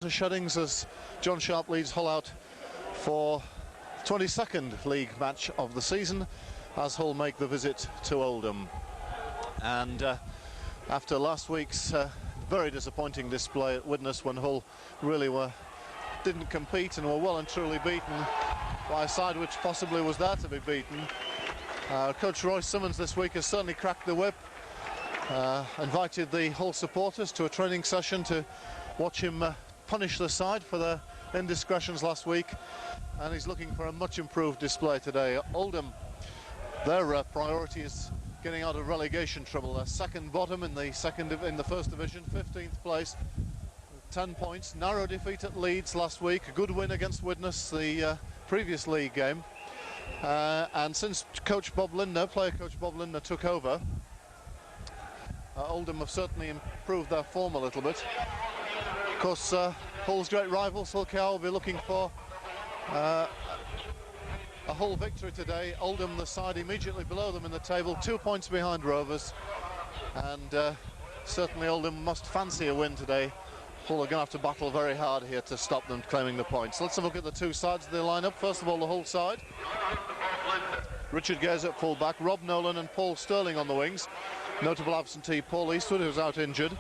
Shuddings as John Sharp leads Hull out for 22nd league match of the season as Hull make the visit to Oldham. And after last week's very disappointing display at Widnes, when Hull really didn't compete and were well and truly beaten by a side which possibly was there to be beaten, Coach Roy Simmons this week has certainly cracked the whip, invited the Hull supporters to a training session to watch him punish the side for their indiscretions last week, and he's looking for a much improved display today. Oldham, their priority is getting out of relegation trouble. They're second bottom in the first division, 15th place, 10 points. Narrow defeat at Leeds last week, a good win against Widnes the previous league game, and since player coach Bob Lindner took over, Oldham have certainly improved their form a little bit. Of course, Hull's great rivals, Hull KR, will be looking for a Hull victory today. Oldham, the side immediately below them in the table, 2 points behind Rovers, and certainly Oldham must fancy a win today. Hull are going to have to battle very hard here to stop them claiming the points. Let's have a look at the two sides of the lineup. First of all, the Hull side. Richard Gaze at full-back, Rob Nolan and Paul Sterling on the wings. Notable absentee Paul Eastwood, who's out injured.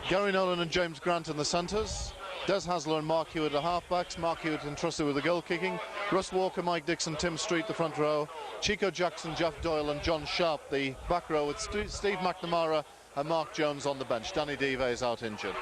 Gary Nolan and James Grant in the centres. Des Hasler and Mark Hewitt are half-backs. Mark Hewitt entrusted with the goal-kicking. Russ Walker, Mike Dixon, Tim Street the front row. Chico Jackson, Jeff Doyle and John Sharp the back row, with Steve McNamara and Mark Jones on the bench. Danny Deve is out injured.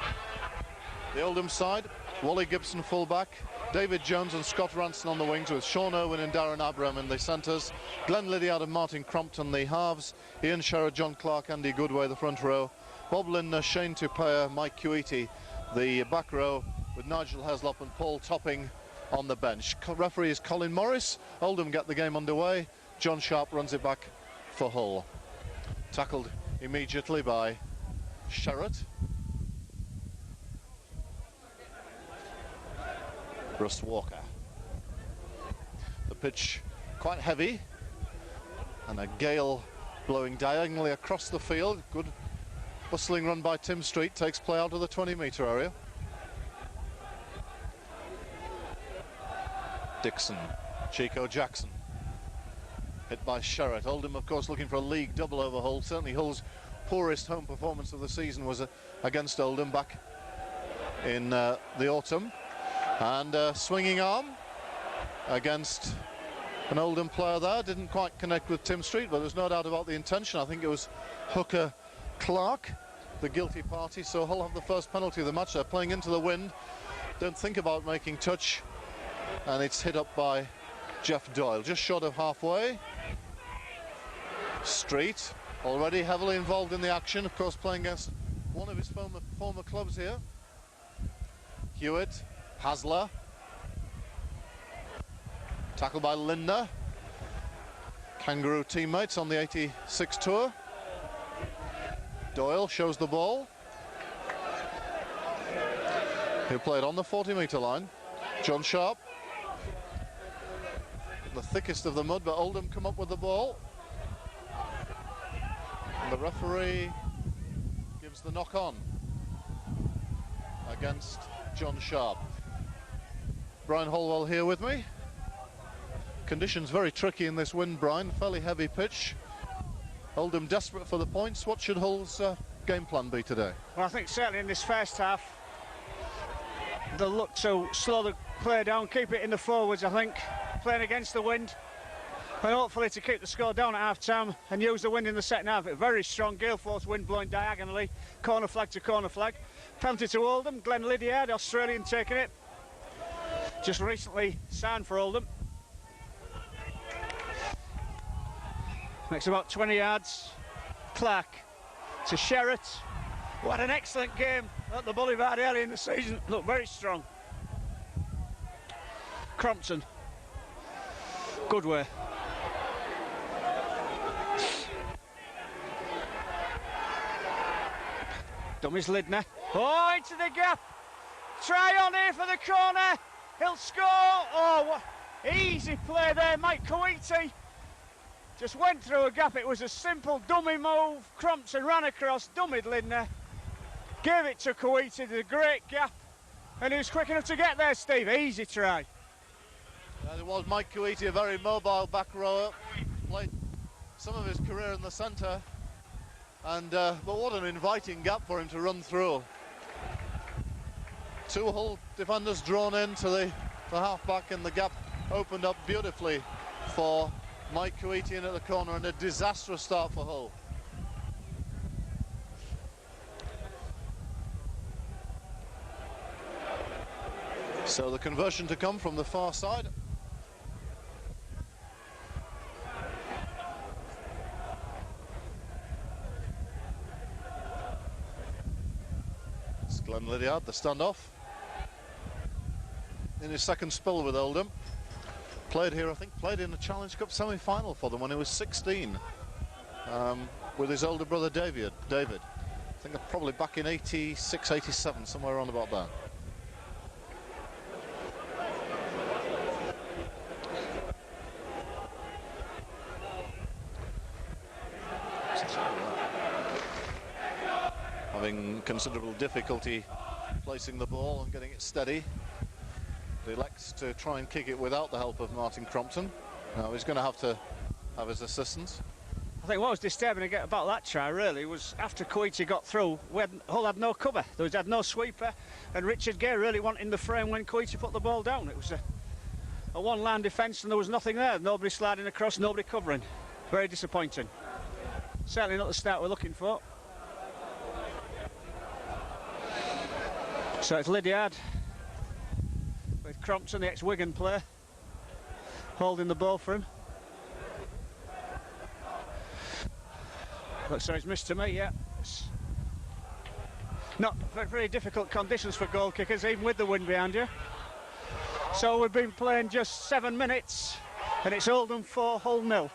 The Oldham side, Wally Gibson full-back. David Jones and Scott Ranson on the wings, with Sean Owen and Darren Abram in the centres. Glenn Lydiard and Martin Crompton the halves. Ian Sherrod, John Clark, Andy Goodway the front row. Bob Lindner, Shane Tupaya, Mike Cuiti the back row, with Nigel Heslop and Paul Topping on the bench. Referee is Colin Morris. Oldham get the game underway. John Sharp runs it back for Hull. Tackled immediately by Sherrod. Russ Walker. The pitch quite heavy, and a gale blowing diagonally across the field. Good bustling run by Tim Street takes play out of the 20-metre area. Dixon, Chico Jackson, hit by Sherrod. Oldham, of course, looking for a league double over Hull. Certainly Hull's poorest home performance of the season was against Oldham back in the autumn. And swinging arm against an Oldham player there. Didn't quite connect with Tim Street, but there's no doubt about the intention. I think it was hooker Clark, the guilty party. So Hull have the first penalty of the match. They're playing into the wind. Don't think about making touch. And it's hit up by Jeff Doyle, just short of halfway. Street, already heavily involved in the action. Of course, playing against one of his former clubs here. Hewitt. Hasler, tackled by Lindner. Kangaroo teammates on the 86 tour. Doyle shows the ball. He played on the 40-metre line. John Sharp, the thickest of the mud, but Oldham come up with the ball. And the referee gives the knock on against John Sharp. Brian Holwell here with me. Conditions very tricky in this wind, Brian. Fairly heavy pitch. Oldham desperate for the points. What should Hull's game plan be today? Well, I think certainly in this first half they'll look to slow the play down, keep it in the forwards, I think, playing against the wind, and hopefully to keep the score down at half-time and use the wind in the second half. A very strong gale force wind blowing diagonally, corner flag to corner flag. Penalty to Oldham. Glenn Lydiard, Australian, taking it. Just recently signed for Oldham. Makes about 20 yards. Clark to Sherrod. What an excellent game at the Boulevard early in the season. Looked very strong. Crompton. Goodway. Dummies Lindner. Oh, into the gap. Try on here for the corner. He'll score. Oh, what easy play there. Mike Coiti just went through a gap. It was a simple dummy move. Crompton ran across, dummied Lindner, gave it to Coiti, did a great gap, And he was quick enough to get there, Steve. Easy try. It was Mike Coetti, a very mobile back rower. Played some of his career in the centre. And but what an inviting gap for him to run through. Two Hull defenders drawn into the half-back, and the gap opened up beautifully for Mike Coetti in at the corner, and a disastrous start for Hull. So the conversion to come from the far side. It's Glenn Lydiard, the standoff. In his second spell with Oldham. Played here, I think, played in the Challenge Cup semi-final for them when he was 16. With his older brother David. I think probably back in 86, 87, somewhere around about that. Having considerable difficulty placing the ball and getting it steady. He elects to try and kick it without the help of Martin Crompton. Now he's going to have his assistance. I think what was disturbing about that try really was after Coetti got through, Hull had no cover. They had no sweeper, and Richard Gay really wanted the frame when Coetti put the ball down. It was a one-line defence and there was nothing there. Nobody sliding across, nobody covering. Very disappointing. Certainly not the start we're looking for. So it's Lydiard with Crompton, the ex-Wigan player, holding the ball for him. Looks like he's missed to me, yeah. It's not very difficult conditions for goal kickers, even with the wind behind you. So we've been playing just 7 minutes, and it's Oldham 4, Hull 0.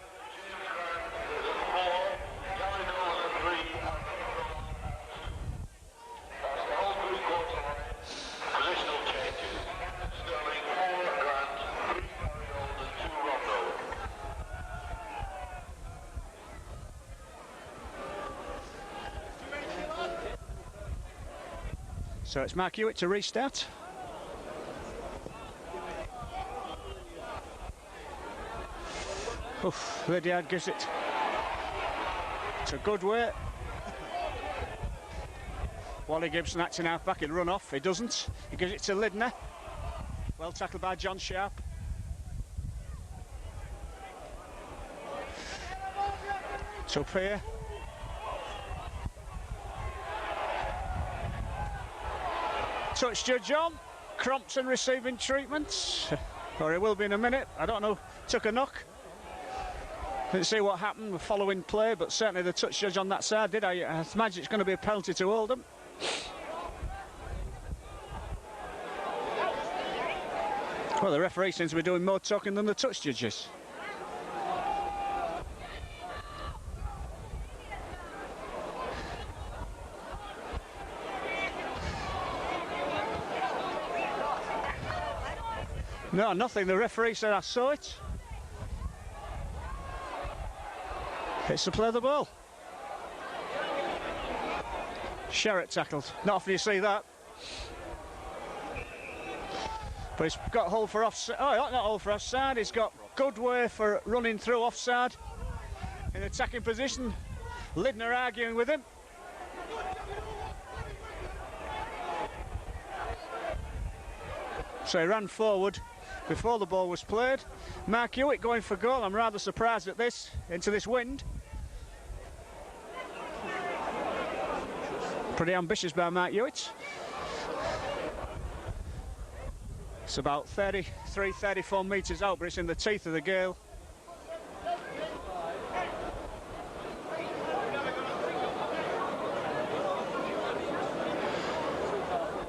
So it's Mark Hewitt to restart. Lydiard gives it to Goodway. Wally Gibson acting half back, he'll run off, he doesn't. He gives it to Lydner. Well tackled by John Sharp. It's up here. Touch judge on. Crompton receiving treatment, or he will be in a minute. I don't know. Took a knock. Didn't see what happened the following play, but certainly the touch judge on that side did. I imagine it's going to be a penalty to Oldham. Well, the referee seems to be doing more talking than the touch judges. No, nothing. The referee said I saw it. It's to play the ball. Sherratt tackled. Not often you see that. But he's got Hull for offside. Oh, not Hull for offside. He's got Goodway for running through offside. In attacking position. Lydner arguing with him. So he ran forward before the ball was played. Mark Hewitt going for goal. I'm rather surprised at this, into this wind. Pretty ambitious by Mark Hewitt. It's about 33, 34 metres out, but it's in the teeth of the gale.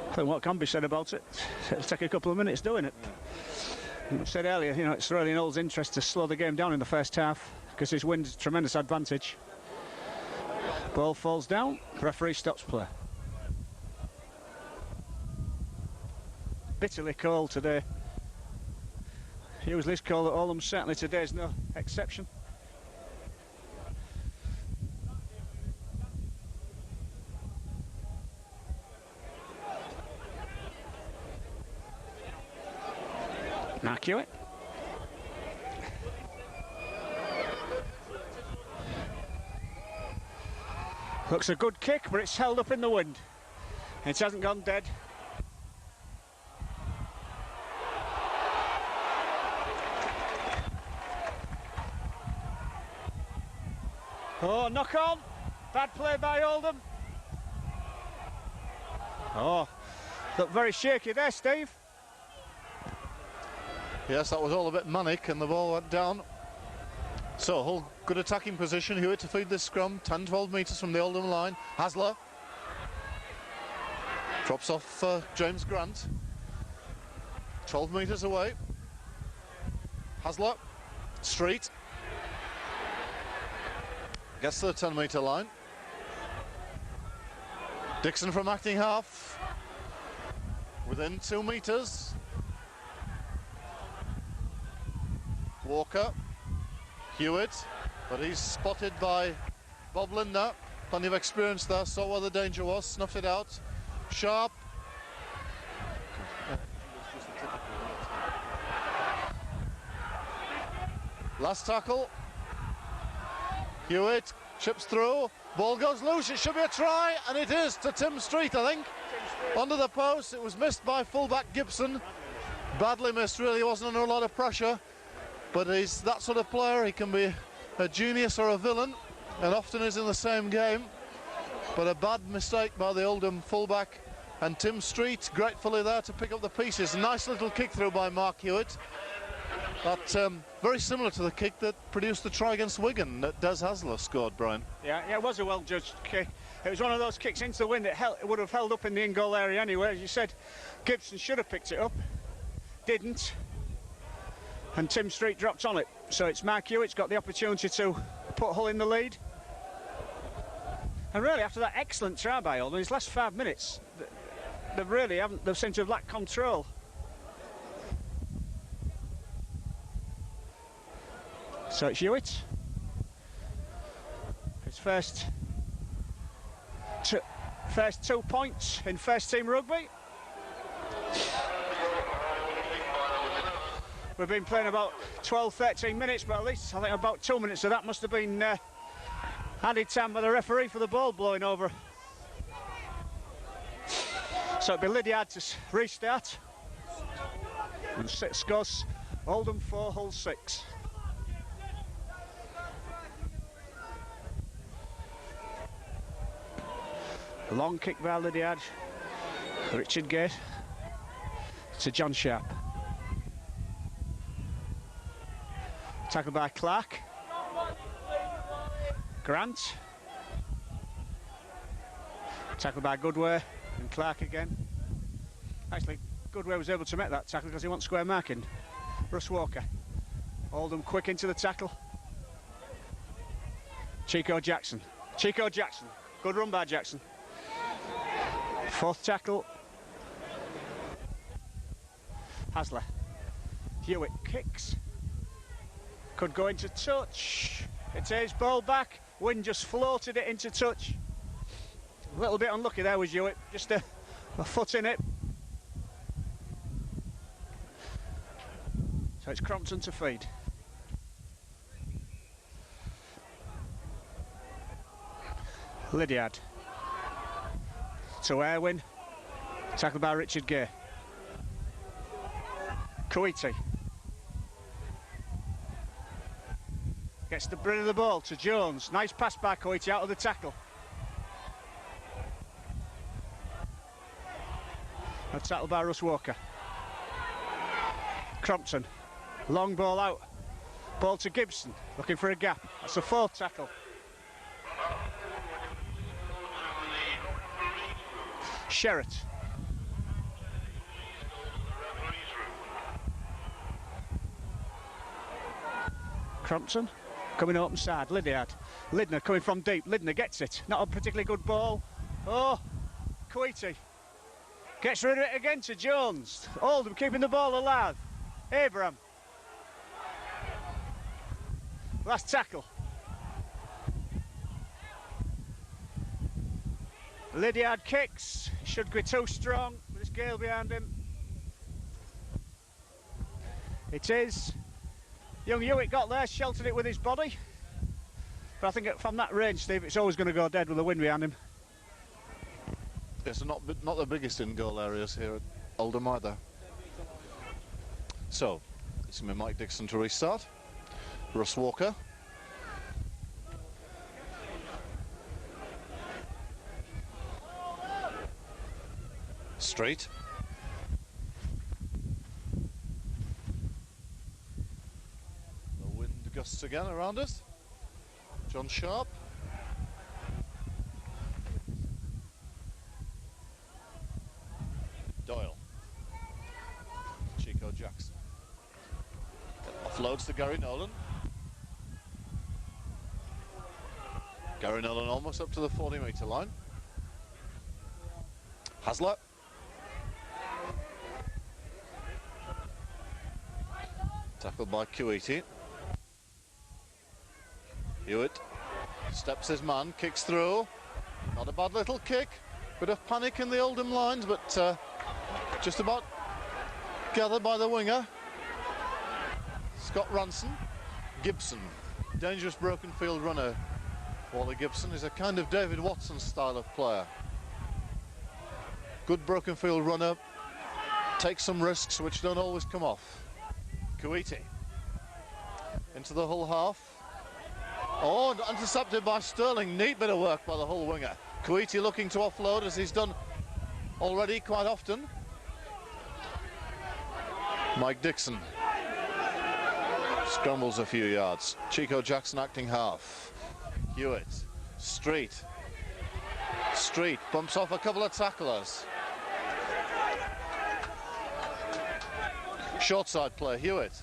I think what can be said about it, it'll take a couple of minutes doing it. I said earlier, you know, it's really in Hull's interest to slow the game down in the first half because this wind's a tremendous advantage. Ball falls down, referee stops play. Bitterly cold today. Usually it's cold at Oldham, certainly today's no exception. Mark Hewitt. Looks a good kick, but it's held up in the wind. It hasn't gone dead. Oh, knock on. Bad play by Oldham. Oh, looked very shaky there, Steve. Yes, that was all a bit manic and the ball went down. So Hull, good attacking position. Hewitt to feed this scrum, 10-12 metres from the Oldham line. Hasler drops off James Grant, 12 metres away. Hasler, Street, gets to the 10-metre line. Dixon from acting half, within 2 metres. Walker, Hewitt, but he's spotted by Bob Linder. Plenty of experience there, saw where the danger was, snuffed it out. Sharp. Last tackle. Hewitt chips through, ball goes loose, it should be a try, and it is to Tim Street, I think. Under the post, it was missed by fullback Gibson. Badly missed, really, wasn't under a lot of pressure. But he's that sort of player, he can be a genius or a villain, and often is in the same game. But a bad mistake by the Oldham fullback, and Tim Street gratefully there to pick up the pieces. Nice little kick through by Mark Hewitt. That very similar to the kick that produced the try against Wigan that Des Hasler scored, Brian. Yeah, it was a well-judged kick. It was one of those kicks into the wind that it would have held up in the in-goal area anyway. As you said, Gibson should have picked it up, didn't. And Tim Street dropped on it. So it's Mark Hewitt's got the opportunity to put Hull in the lead. And really, after that excellent try by Oldham, in his last 5 minutes, they seem to have lacked control. So it's Hewitt. His first 2 points in first team rugby. We've been playing about 12-13 minutes, but at least I think about 2 minutes of that must have been added time by the referee for the ball blowing over. So it'll be Lydiard to restart. And scores Oldham 4, Hull 6. A long kick by Lydiard. Richard Gate to John Sharp. Tackled by Clark. Grant. Tackled by Goodway and Clark again. Actually, Goodway was able to make that tackle because he wants square marking. Russ Walker. Oldham quick into the tackle. Chico Jackson. Good run by Jackson. 4th tackle. Hasler. Hewitt kicks. Could go into touch. It is ball back. Wind just floated it into touch. A little bit unlucky there was Hewitt. Just a foot in it. So it's Crompton to feed. Lydiard. To Erwin. Tackled by Richard Gay. Coiti. Gets the rid of the ball to Jones. Nice pass by Coiti out of the tackle. A tackle by Russ Walker. Crompton. Long ball out. Ball to Gibson. Looking for a gap. That's the 4th tackle. Sherratt. Crompton. Coming open side, Lydiard. Lydner coming from deep. Lydner gets it. Not a particularly good ball. Oh, Coiti. Gets rid of it again to Jones. Oldham keeping the ball alive. Abraham. Last tackle. Lydiard kicks. Should be too strong with his Gale behind him. It is. Young Hewitt got there, sheltered it with his body. But I think from that range, Steve, it's always going to go dead with the wind behind him. It's not the biggest in-goal areas here at Oldham either. So, it's going to be Mike Dixon to restart. Russ Walker. Straight. The wind gusts again around us. John Sharp. Doyle. Chico Jackson. Offloads to Gary Nolan. Gary Nolan almost up to the 40-metre line. Hasler. Tackled by Kuwaiti. Hewitt steps his man, kicks through. Not a bad little kick. Bit of panic in the Oldham lines, but just about gathered by the winger. Scott Ranson. Gibson. Dangerous broken field runner. Wally Gibson is a kind of David Watson style of player. Good broken field runner. Takes some risks which don't always come off. Kuwaiti. Into the Hull half. Oh, intercepted by Sterling. Neat bit of work by the Hull winger. Kuwaiti looking to offload as he's done already quite often. Mike Dixon scrambles a few yards. Chico Jackson acting half. Hewitt. Street bumps off a couple of tacklers. Short side play, Hewitt.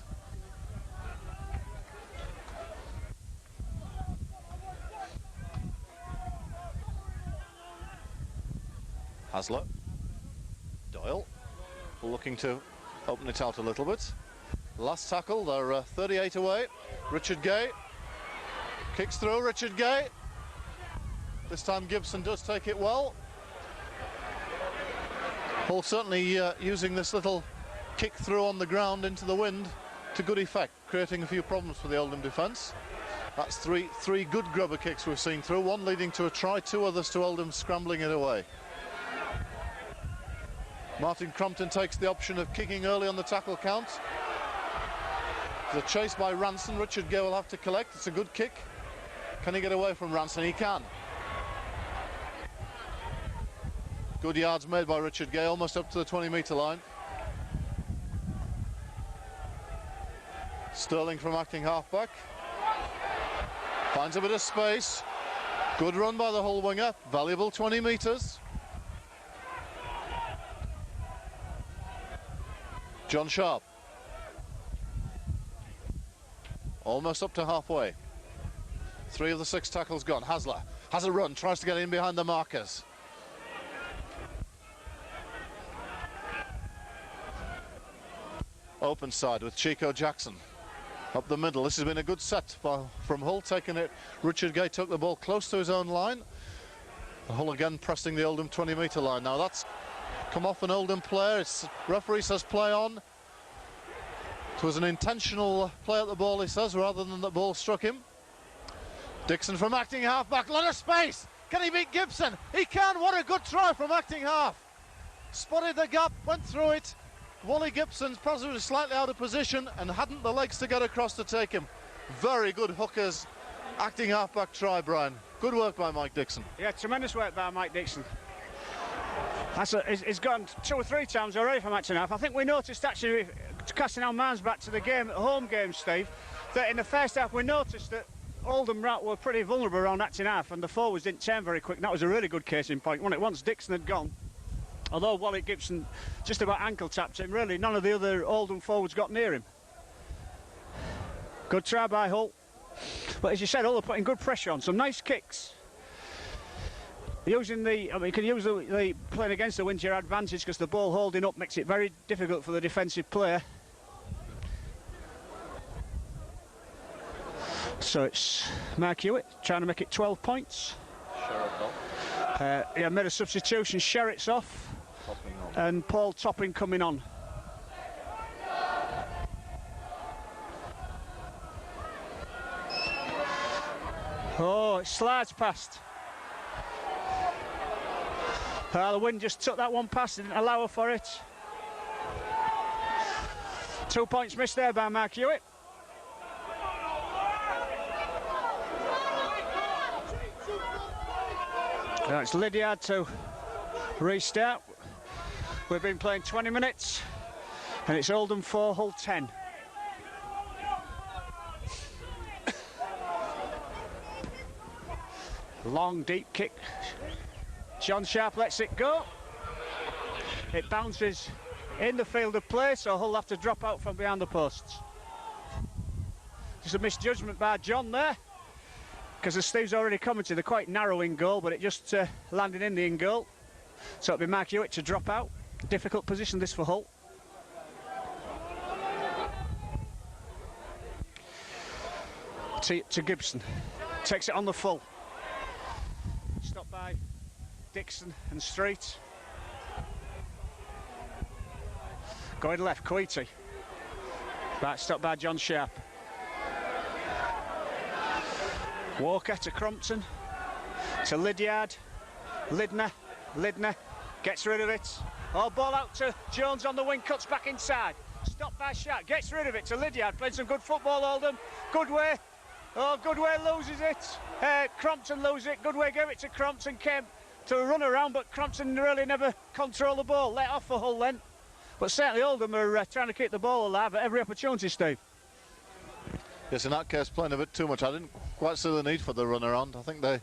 Hasler. Doyle. Looking to open it out a little bit. Last tackle, they're 38 away. Richard Gay. Kicks through, Richard Gay. This time Gibson does take it well. Hull certainly using this little kick through on the ground into the wind to good effect, creating a few problems for the Oldham defence. That's three good grubber kicks we've seen through, one leading to a try, two others to Oldham scrambling it away. Martin Crompton takes the option of kicking early on the tackle count. The chase by Ranson, Richard Gay will have to collect. It's a good kick. Can he get away from Ranson? He can. Good yards made by Richard Gay, almost up to the 20-metre line. Sterling from acting halfback. Finds a bit of space. Good run by the Hull winger. Valuable 20 metres. John Sharp. Almost up to halfway. 3 of the 6 tackles gone. Hasler has a run, tries to get in behind the markers. Open side with Chico Jackson. Up the middle. This has been a good set from Hull, taking it. Richard Gay took the ball close to his own line. Hull again pressing the Oldham 20-metre line. Now that's come off an Oldham player. It's referee says play on. It was an intentional play at the ball, he says, rather than the ball struck him. Dixon from acting half-back. Lot of space. Can he beat Gibson? He can. What a good try from acting half. Spotted the gap, went through it. Wally Gibson's possibly slightly out of position and hadn't the legs to get across to take him. Very good hookers. Acting half-back try, Brian. Good work by Mike Dixon. Yeah, tremendous work by Mike Dixon. He's gone 2 or 3 times already from acting half. I think we noticed, actually, casting our minds back to the game, the home game, Steve, that in the first half we noticed that Oldham were pretty vulnerable around acting half and the forwards didn't turn very quick. And that was a really good case in point, wasn't it? Once Dixon had gone, although Wally Gibson just about ankle tapped him, really none of the other Oldham forwards got near him. Good try by Hull. But as you said, Hull are putting good pressure on, some nice kicks. Using you can use the playing against the wind to your advantage because the ball holding up makes it very difficult for the defensive player. So it's Mark Hewitt trying to make it 12 points. He made a substitution, Sherritt's off, and Paul Topping coming on. Oh, it slides past. The wind just took that one past, didn't allow her for it. 2 points missed there by Mark Hewitt. Now it's Lydiard to restart. We've been playing 20 minutes and it's Oldham 4, Hull 10. Long deep kick. John Sharp lets it go. It bounces in the field of play, so Hull have to drop out from behind the posts. Just a misjudgment by John there, because as Steve's already commented, they're quite narrow in goal, but it just landed in the in goal. So it'll be Mark Hewitt to drop out. Difficult position this for Hull. To Gibson. Takes it on the full. Stopped by Dixon and Street. Going left, Coity. Right, stopped by John Sharp. Walker to Crompton. To Lydiard. Lidner gets rid of it. Oh, ball out to Jones on the wing, cuts back inside. Stopped by Sharp, gets rid of it to Lydiard. Playing some good football, Oldham. Goodway. Oh, Goodway loses it. Crompton loses it. Goodway gave it to Crompton, came to run around, but Crompton really never controlled the ball. Let off for Hull then. But certainly Oldham are trying to keep the ball alive at every opportunity, Steve. Yes, in that case, playing a bit too much. I didn't quite see the need for the run around. I think they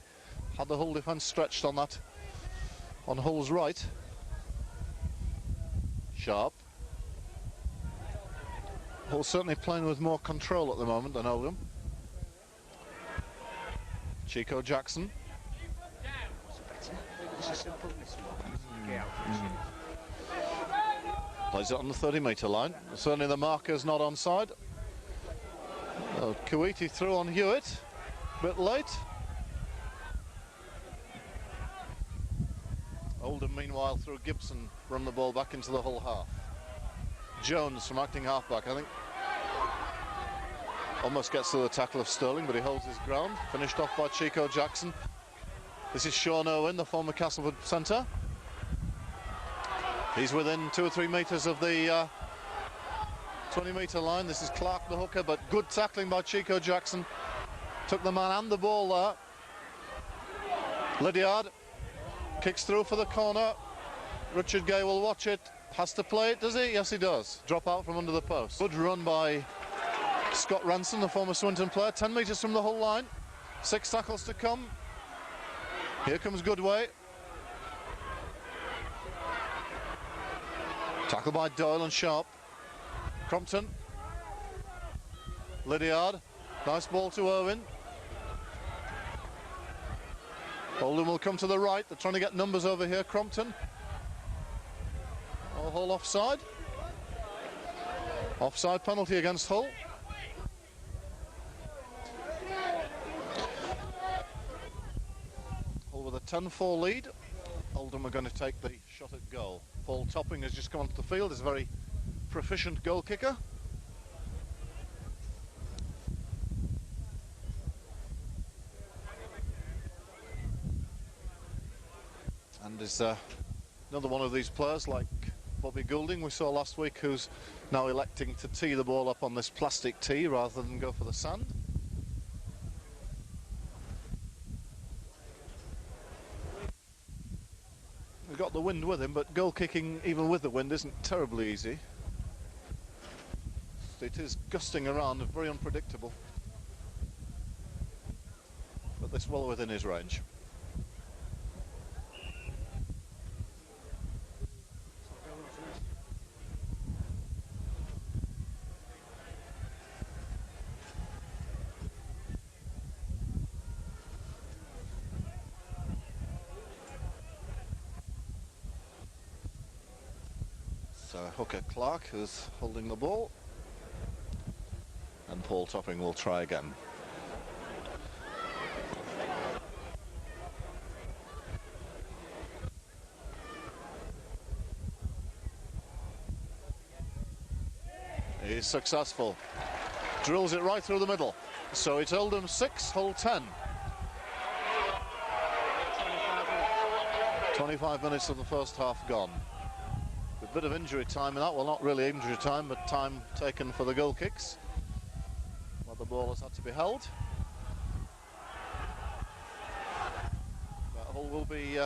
had the Hull defence stretched on that, on Hull's right. Sharp. Hull certainly playing with more control at the moment than Oldham. Chico Jackson. Plays it on the 30-metre line. Certainly the marker's not onside. Coity through on Hewitt. Bit late. Oldham, meanwhile, through Gibson, run the ball back into the Hull half. Jones from acting halfback, I think. Almost gets to the tackle of Sterling, but he holds his ground. Finished off by Chico Jackson. This is Sean Owen, the former Castleford centre. He's within 2 or 3 metres of the 20-metre line. This is Clark, the hooker, but good tackling by Chico Jackson. Took the man and the ball there. Lydiard kicks through for the corner. Richard Gay will watch it. Has to play it, does he? Yes, he does. Drop out from under the post. Good run by Scott Ranson, the former Swinton player. 10 metres from the Hull line. 6 tackles to come. Here comes Goodway. Tackle by Doyle and Sharp. Crompton. Lydiard. Nice ball to Irwin. Oldham will come to the right. They're trying to get numbers over here. Crompton. Hull offside. Offside penalty against Hull. Hull with a 10-4 lead. Oldham are going to take the shot at goal. Paul Topping has just come onto the field. He's a very proficient goal kicker. And is another one of these players like Bobby Goulding we saw last week, who's now electing to tee the ball up on this plastic tee rather than go for the sand. We've got the wind with him, but goal kicking even with the wind isn't terribly easy. It is gusting around, very unpredictable, but this well within his range. So hooker Clark who's holding the ball, and Paul Topping will try again. He's successful. Drills it right through the middle. So it's Oldham 6, Hull 10. 25 minutes of the first half gone. A bit of injury time in that. Well, not really injury time, but time taken for the goal kicks, where the ball has had to be held. But Hull will be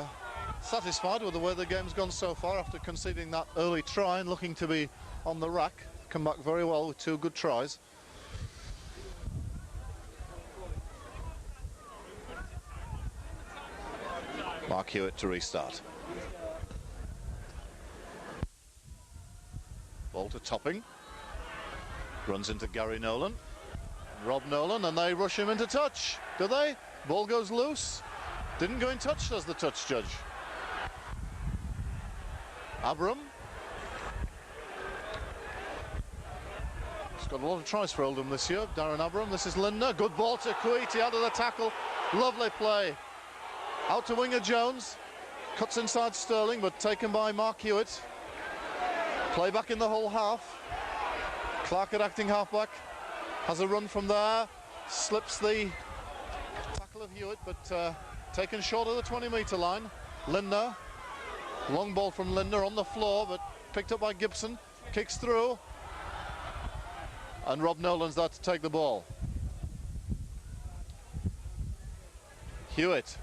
satisfied with the way the game's gone so far after conceding that early try and looking to be on the rack. Come back very well with 2 good tries. Mark Hewitt to restart. Ball to Topping. Runs into Gary Nolan. Rob Nolan, and they rush him into touch. Do they? Ball goes loose. Didn't go in touch, does the touch judge. Abram. He's got a lot of tries for Oldham this year. Darren Abram. This is Lindner. Good ball to Kuiti out of the tackle. Lovely play. Out to winger Jones. Cuts inside Sterling, but taken by Mark Hewitt. Play back in the whole half. Clark at acting halfback. Has a run from there. Slips the tackle of Hewitt, but taken short of the 20-metre line. Lindner. Long ball from Lindner on the floor, but picked up by Gibson. Kicks through. And Rob Nolan's there to take the ball. Hewitt.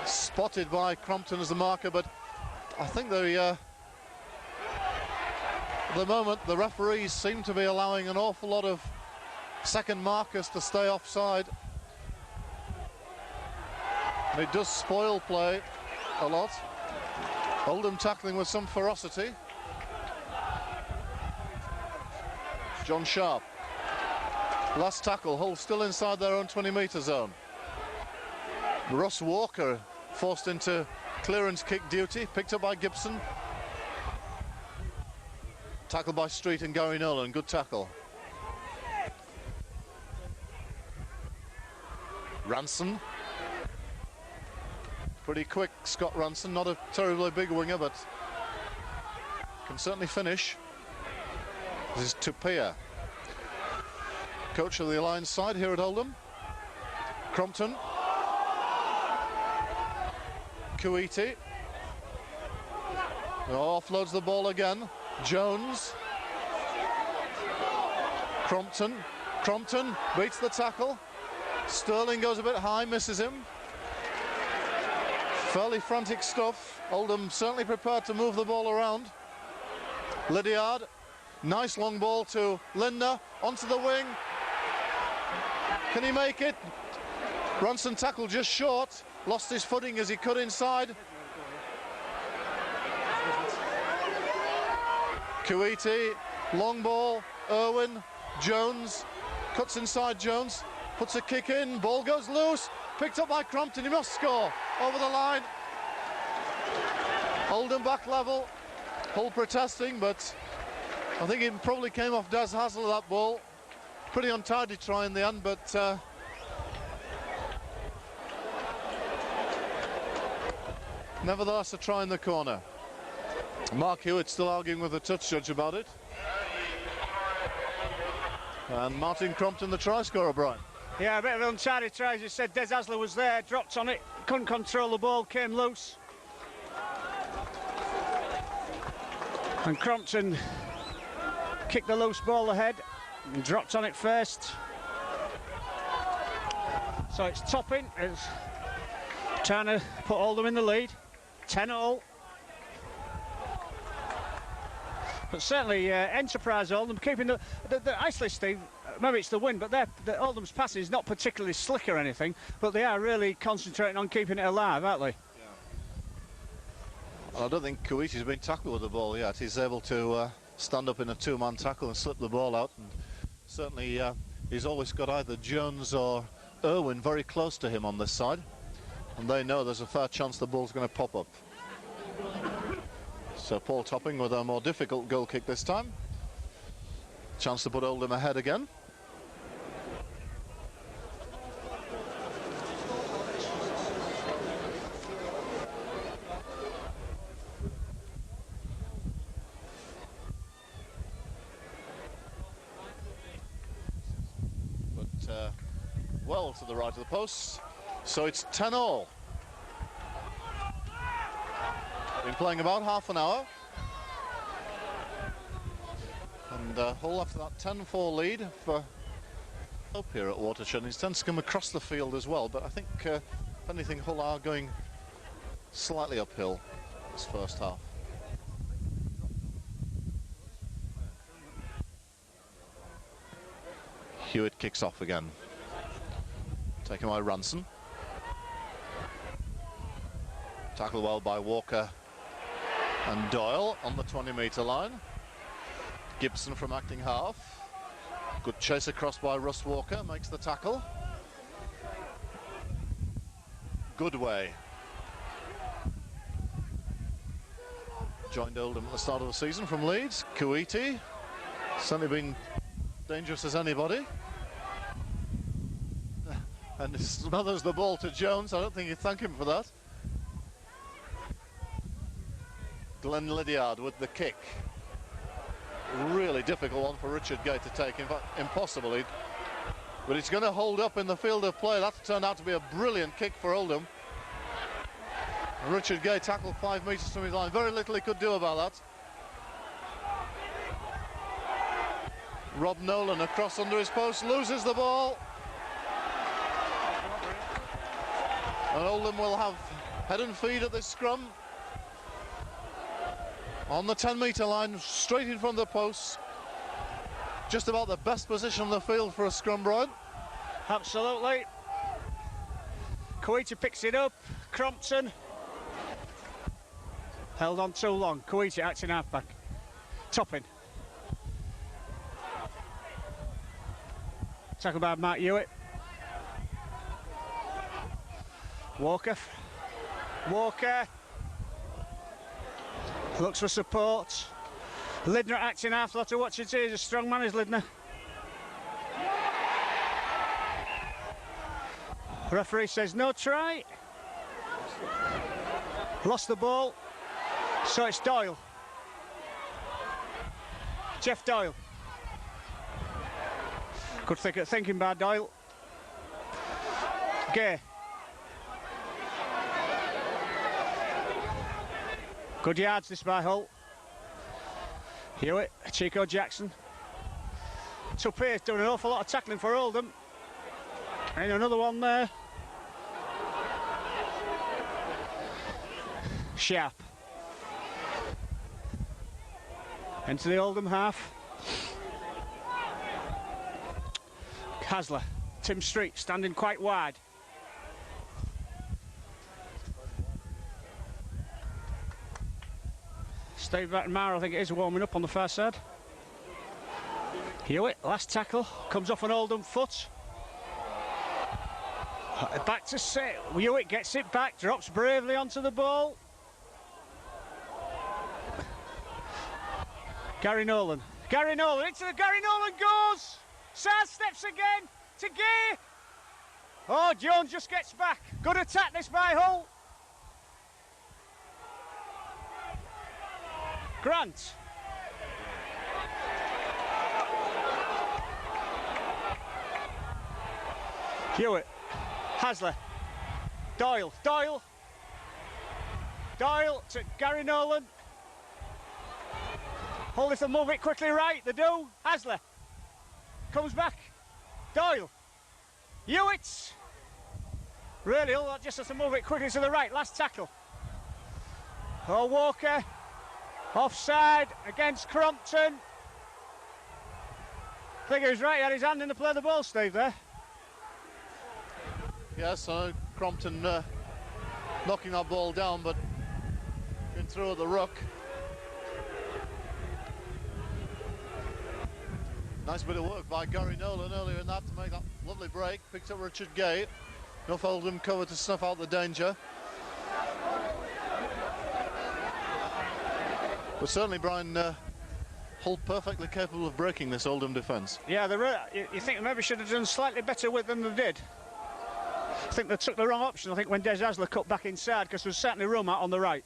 Spotted by Crompton as the marker, but I think at the moment the referees seem to be allowing an awful lot of second markers to stay offside. And it does spoil play a lot. Oldham tackling with some ferocity. John Sharp. Last tackle, Hull still inside their own 20-metre zone. Ross Walker forced into clearance kick duty, picked up by Gibson. Tackled by Street and Gary Nolan, good tackle. Ranson. Pretty quick, Scott Ranson, not a terribly big winger, but can certainly finish. This is Tupia, coach of the Alliance side here at Oldham. Crompton. Kuiti. Offloads the ball again. Jones. Crompton. Crompton beats the tackle. Sterling goes a bit high, misses him. Fairly frantic stuff. Oldham certainly prepared to move the ball around. Lydiard. Nice long ball to Lindner. Onto the wing. Can he make it? Ranson tackled just short. Lost his footing as he cut inside. Kuiti, long ball, Irwin, Jones, cuts inside Jones, puts a kick in, ball goes loose, picked up by Crompton, he must score, over the line. Oldham back level, Hull protesting, but I think it probably came off Des Hassel, that ball. Pretty untidy try in the end, but nevertheless, a try in the corner. Mark Hewitt still arguing with the touch judge about it. And Martin Crompton, the try scorer, Brian. Yeah, a bit of an untidy try, as you said. Des Hasler was there, dropped on it, couldn't control the ball, came loose. And Crompton kicked the loose ball ahead and dropped on it first. So it's Topping, it's trying to put Oldham in the lead. 10-0. But certainly Enterprise Oldham keeping the actually, Steve, maybe it's the wind, but the Oldham's passing is not particularly slick or anything, but they are really concentrating on keeping it alive, aren't they? Yeah. Well, I don't think Kuiti's been tackled with the ball yet. He's able to stand up in a two-man tackle and slip the ball out, and certainly he's always got either Jones or Irwin very close to him on this side, and they know there's a fair chance the ball's going to pop up. So Paul Topping with a more difficult goal kick this time. Chance to put Oldham ahead again. But well to the right of the post. So it's 10-all. Been playing about half an hour. And Hull after that 10-4 lead for up here at Watershed. He's tends to come across the field as well, but I think if anything, Hull are going slightly uphill this first half. Hewitt kicks off again. Taken by Ranson. Tackled well by Walker and Doyle on the 20-metre line. Gibson from acting half. Good chase across by Russ Walker, makes the tackle. Goodway. Joined Oldham at the start of the season from Leeds. Kuwaiti, certainly been dangerous as anybody. And smothers the ball to Jones. I don't think you'd thank him for that. Glenn Lydiard with the kick. Really difficult one for Richard Gay to take, in fact impossible. But it's going to hold up in the field of play. That turned out to be a brilliant kick for Oldham. And Richard Gay tackled 5 metres from his line. Very little he could do about that. Rob Nolan across under his post, loses the ball. And Oldham will have head and feet at this scrum. On the 10-metre line, straight in front of the posts. Just about the best position on the field for a scrum, Brian. Absolutely. Kuwaiti picks it up. Crompton held on too long. Kuwaiti acting halfback. Topping. Tackled by Mark Hewitt. Walker. Looks for support. Lidner acting half. Lot to watch it here. He's a strong man, is Lidner. Referee says no try. Lost the ball. So it's Doyle. Jeff Doyle. Good thinking by Doyle. Gay. Good yards this by Hull. Hewitt, Chico Jackson. Tupier's doing an awful lot of tackling for Oldham. And another one there. Sharp. Into the Oldham half. Hasler, Tim Street standing quite wide. Steve McNamara, I think it is, warming up on the far side. Hewitt, last tackle, comes off an Oldham foot. Back to set. Hewitt gets it back, drops bravely onto the ball. Gary Nolan into the Gary Nolan goes. Side steps again to Gay. Oh, Jones just gets back. Good attack this by Hull. Grant. Hewitt. Hasler. Doyle to Gary Nolan. Hull if they move it quickly right, they do. Hasler. Comes back. Doyle. Hewitt. Really, Hull just has to move it quickly to the right. Last tackle. Oh, Walker. Offside against Crompton. I think he was right, he had his hand in the play of the ball, Steve, there. Yes, Crompton knocking that ball down, but going through at the ruck. Nice bit of work by Gary Nolan earlier in that to make that lovely break. Picked up Richard Gay. Enough Oldham cover to snuff out the danger. But certainly, Brian, Hull perfectly capable of breaking this Oldham defence. Yeah, you think they maybe should have done slightly better with than they did. I think they took the wrong option, I think, when Des Hasler cut back inside, because there's certainly room out on the right.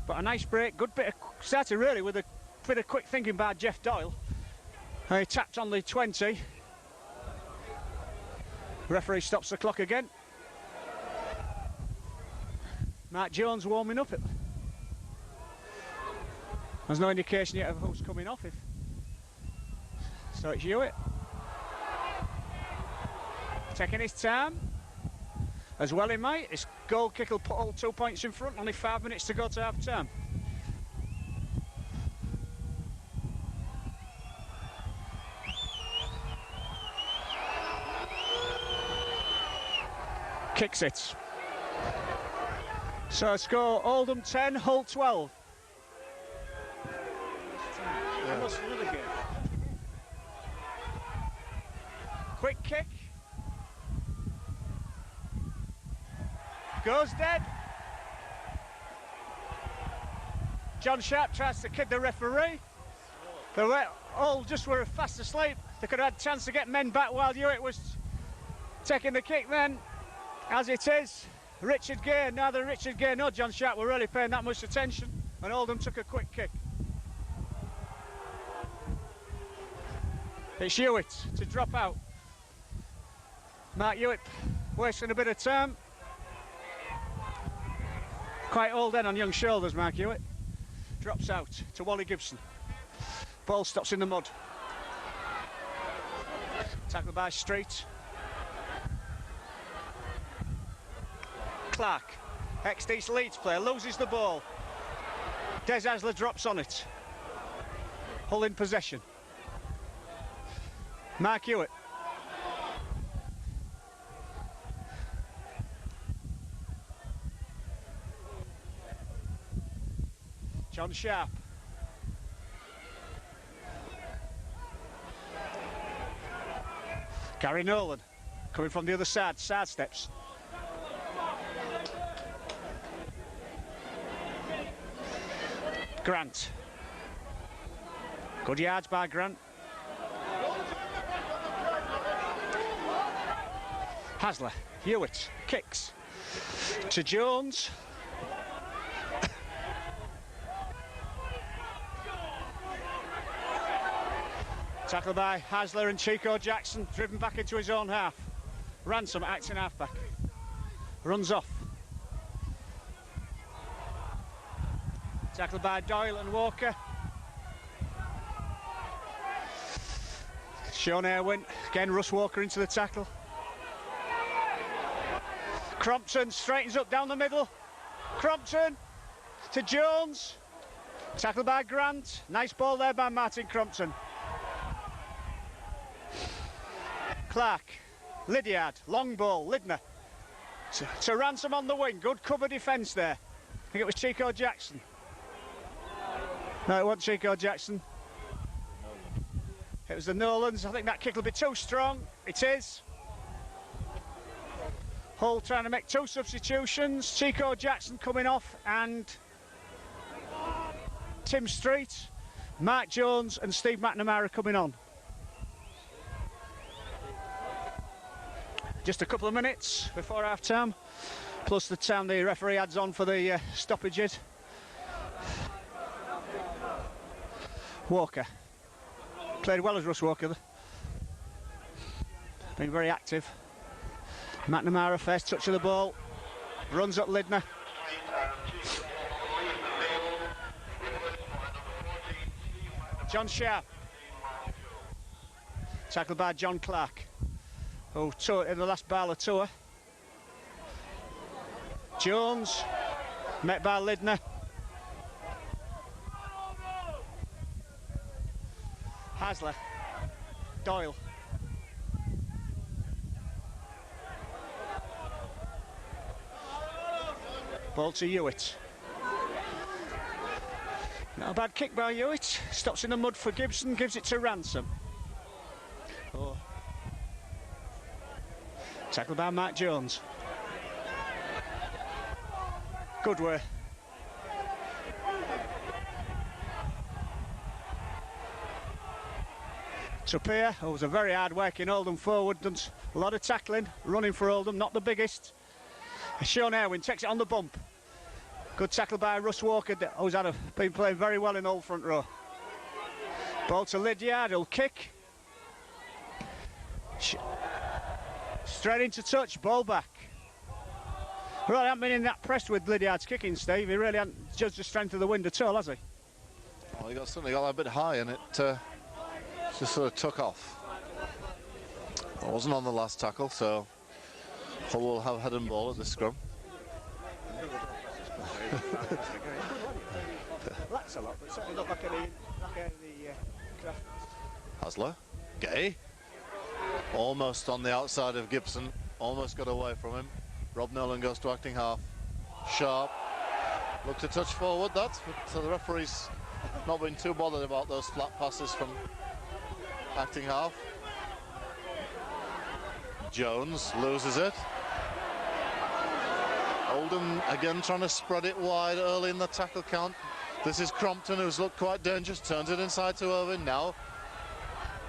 But a nice break, good bit of started really with a bit of quick thinking by Jeff Doyle. He tapped on the 20. Referee stops the clock again. Mark Jones warming up. There's no indication yet of who's coming off. So it's Hewitt. Taking his time. As well he might. His goal kick will put all 2 points in front. Only 5 minutes to go to half time. Kicks it. So score Oldham 10, Hull 12. Yeah. Quick kick. Goes dead. John Sharp tries to kid the referee. They were all just were fast asleep. They could have had a chance to get men back while Hewitt was taking the kick then. As it is, Richard Gay, neither Richard Gay nor John Sharp were really paying that much attention, and Oldham took a quick kick. It's Hewitt to drop out. Mark Hewitt wasting a bit of time. Quite old then on young shoulders, Mark Hewitt. Drops out to Wally Gibson. Ball stops in the mud. Tackled by Street. Clark, ex-East Leeds player, loses the ball. Des Hasler drops on it. Hull in possession. Mark Hewitt. John Sharp. Gary Nolan coming from the other side, side steps. Grant. Good yards by Grant. Hasler, Hewitt, kicks to Jones. Tackled by Hasler and Chico Jackson, driven back into his own half. Ransom acting halfback. Runs off. Tackled by Doyle and Walker. Sean Airwin, again Russ Walker into the tackle. Crompton straightens up down the middle. Crompton to Jones. Tackled by Grant. Nice ball there by Martin Crompton. Clark, Lydiard, long ball, Lidner. To Ransom on the wing, good cover defence there. I think it was Chico Jackson. No, it wasn't Chico Jackson. It was the Nolans. I think that kick will be too strong. It is. Hull trying to make 2 substitutions. Chico Jackson coming off and Tim Street, Mark Jones and Steve McNamara coming on. Just a couple of minutes before half time, plus the time the referee adds on for the stoppages. Walker played well as Russ Walker, been very active. McNamara, first touch of the ball, runs up Lidner. John Sharp, tackled by John Clark, who tore in the last Barlow tour. Jones, met by Lidner. Hasler, Doyle. Ball to Hewitt. Not a bad kick by Hewitt. Stops in the mud for Gibson, gives it to Ransom. Oh. Tackled by Mark Jones. Good way. Tapia, who was a very hard working Oldham forward, done a lot of tackling, running for Oldham, not the biggest. Sean Airwin takes it on the bump. Good tackle by Russ Walker, who's been playing very well in Old front row. Ball to Lydiard, he'll kick. Straight into touch, ball back. Really haven't been that pressed with Lydiard's kicking, Steve. He really hasn't judged the strength of the wind at all, has he? Well, he certainly got a bit high and it just sort of took off. It wasn't on the last tackle, so Hull will have head and ball at the scrum. That's a lot, but certainly not like any craft. Hasler, Gay, almost on the outside of Gibson, almost got away from him. Rob Nolan goes to acting half. Sharp looked to touch forward, but the referee's not been too bothered about those flat passes from acting half. Jones loses it. Oldham again trying to spread it wide early in the tackle count. This is Crompton, who's looked quite dangerous, turns it inside to Irvin now.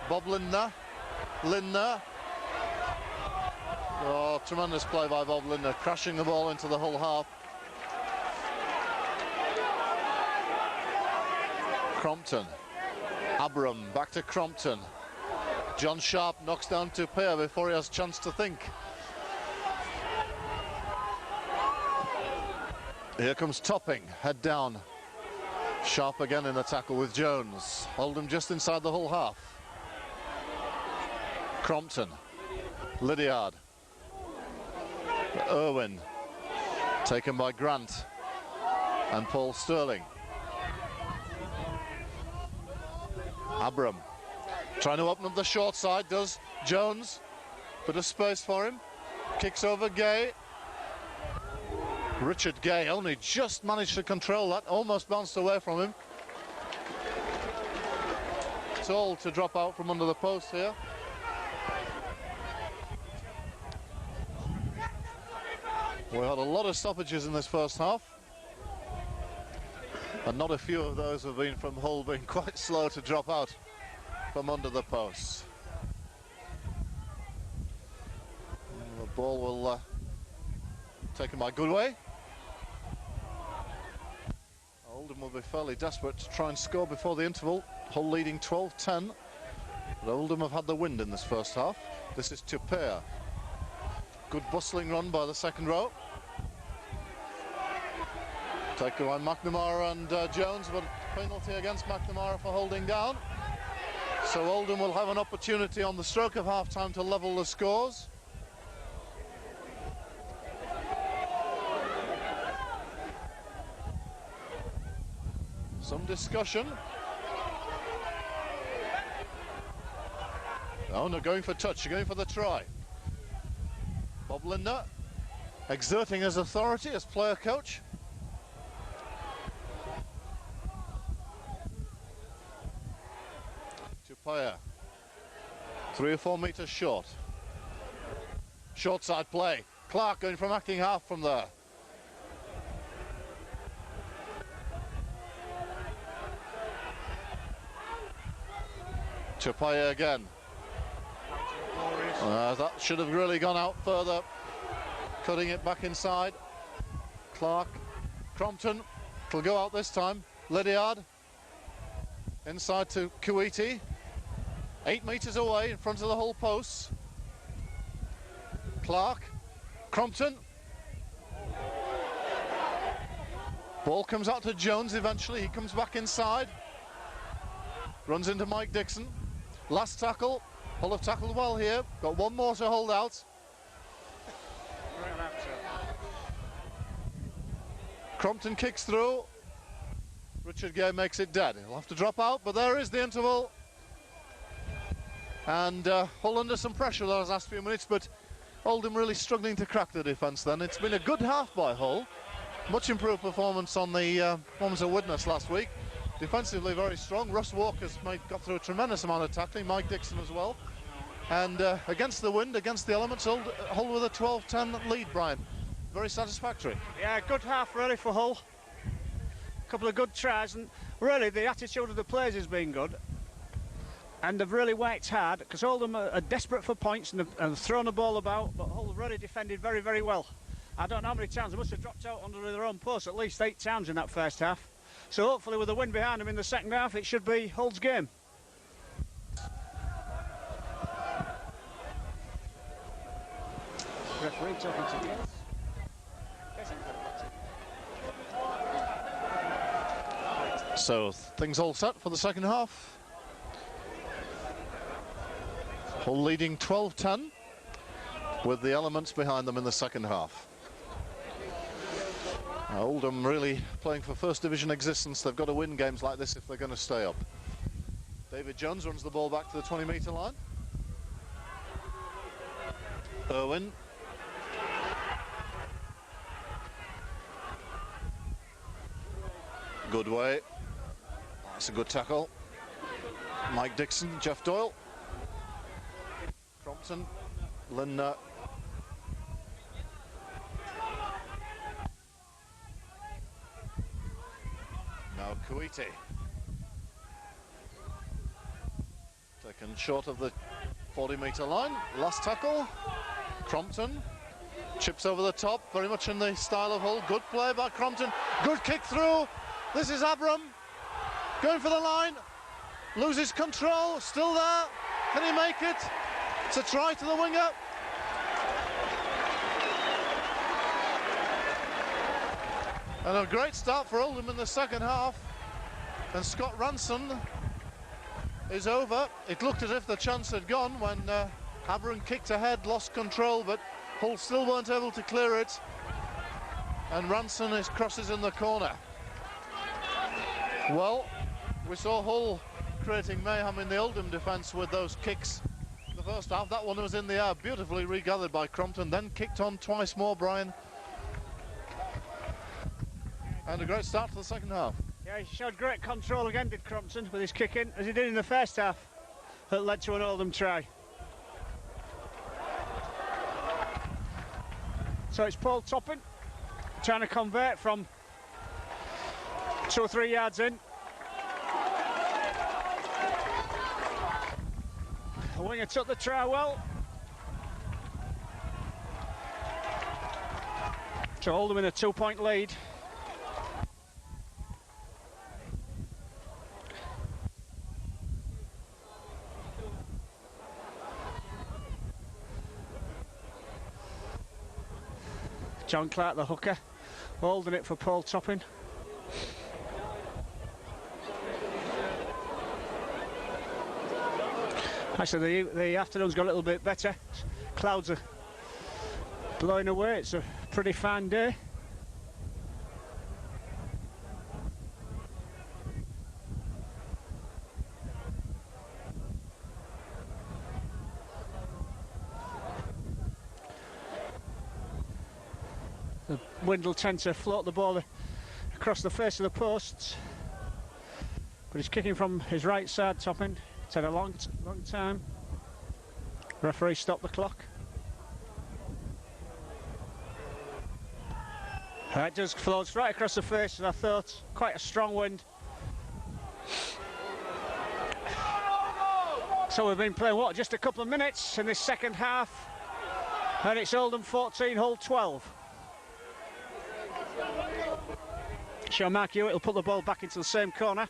Bob Lindner. Oh, tremendous play by Bob Lindner, crashing the ball into the Hull half. Crompton. Abram back to Crompton. John Sharp knocks down Tupea before he has a chance to think. Here comes Topping, head down. Sharp again in the tackle with Jones. Oldham just inside the Hull half. Crompton. Lydiard. Irwin. Taken by Grant and Paul Sterling. Abram. Trying to open up the short side, does Jones. Bit of space for him. Kicks over Gay. Richard Gay only just managed to control that, almost bounced away from him. It's all to drop out from under the post here. We had a lot of stoppages in this first half, and not a few of those have been from Hull being quite slow to drop out from under the posts. And the ball will taken by Goodway. Oldham will be fairly desperate to try and score before the interval. Hull leading 12-10, but Oldham have had the wind in this first half. This is Tupea. Good bustling run by the second row. Taken by McNamara and Jones, but penalty against McNamara for holding down. So Oldham will have an opportunity on the stroke of half-time to level the scores. Some discussion. Oh, no, going for touch, going for the try. Bob Lindner exerting his authority as player coach. Tupea, 3 or 4 metres short. Short side play. Clark going from acting half from there. Tupea again. That should have really gone out further. Cutting it back inside. Clark. Crompton. It'll go out this time. Lydiard. Inside to Kuwaiti. 8 metres away in front of the Hull posts. Clark. Crompton. Ball comes out to Jones eventually. He comes back inside. Runs into Mike Dixon. Last tackle. Hull have tackled well here. Got one more to hold out. Crompton kicks through. Richard Gay makes it dead. He'll have to drop out, but there is the interval. And Hull under some pressure those last few minutes, but Oldham really struggling to crack the defence then. It's been a good half by Hull. Much improved performance on the performance of Widnes last week. Defensively very strong. Russ Walker's got through a tremendous amount of tackling. Mike Dixon as well. And against the wind, against the elements, Hull with a 12-10 lead, Brian. Very satisfactory. Yeah, good half really for Hull. A couple of good tries, and really the attitude of the players has been good. And they've really worked hard, because Oldham are desperate for points and have thrown the ball about, but Hull have really defended very, very well. I don't know how many times they must have dropped out under their own post, at least 8 times in that first half. So hopefully with the wind behind them in the second half, it should be Hull's game. Referee talking to Gibbs. So things all set for the second half. Hull leading 12-10 with the elements behind them in the second half. Oldham really playing for first division existence. They've got to win games like this if they're going to stay up. David Jones runs the ball back to the 20-metre line. Irwin. Good way. That's a good tackle. Mike Dixon, Jeff Doyle. Crompton, Lindner. Now Kuwaiti. Taken short of the 40-metre line. Last tackle. Crompton. Chips over the top, very much in the style of Hull. Good play by Crompton. Good kick through. This is Abram. Going for the line. Loses control. Still there. Can he make it? It's a try to the winger. And a great start for Oldham in the second half. And Scott Ranson is over. It looked as if the chance had gone when Abram kicked ahead, lost control, but Hull still weren't able to clear it. And Ranson crosses in the corner. Well, we saw Hull creating mayhem in the Oldham defence with those kicks in the first half. That one was in the air, beautifully regathered by Crompton, then kicked on twice more, Brian. And a great start to the second half. Yeah, he showed great control again, did Crompton, with his kick in, as he did in the first half. That led to an Oldham try. So it's Paul Toppin trying to convert from 2 or 3 yards in. The winger took the try well. So Oldham in a 2-point lead. John Clark, the hooker, holding it for Paul Toppin. Actually, the afternoon's got a little bit better. Clouds are blowing away. It's a pretty fine day. The wind will tend to float the ball across the face of the posts, but he's kicking from his right side, Toppin. It's had a long time. Referee stopped the clock. It just floats right across the face, and I thought quite a strong wind. So we've been playing, what, just a couple of minutes in this second half, and it's Oldham 14, Hull 12. Sure, Mark Hewitt will put the ball back into the same corner.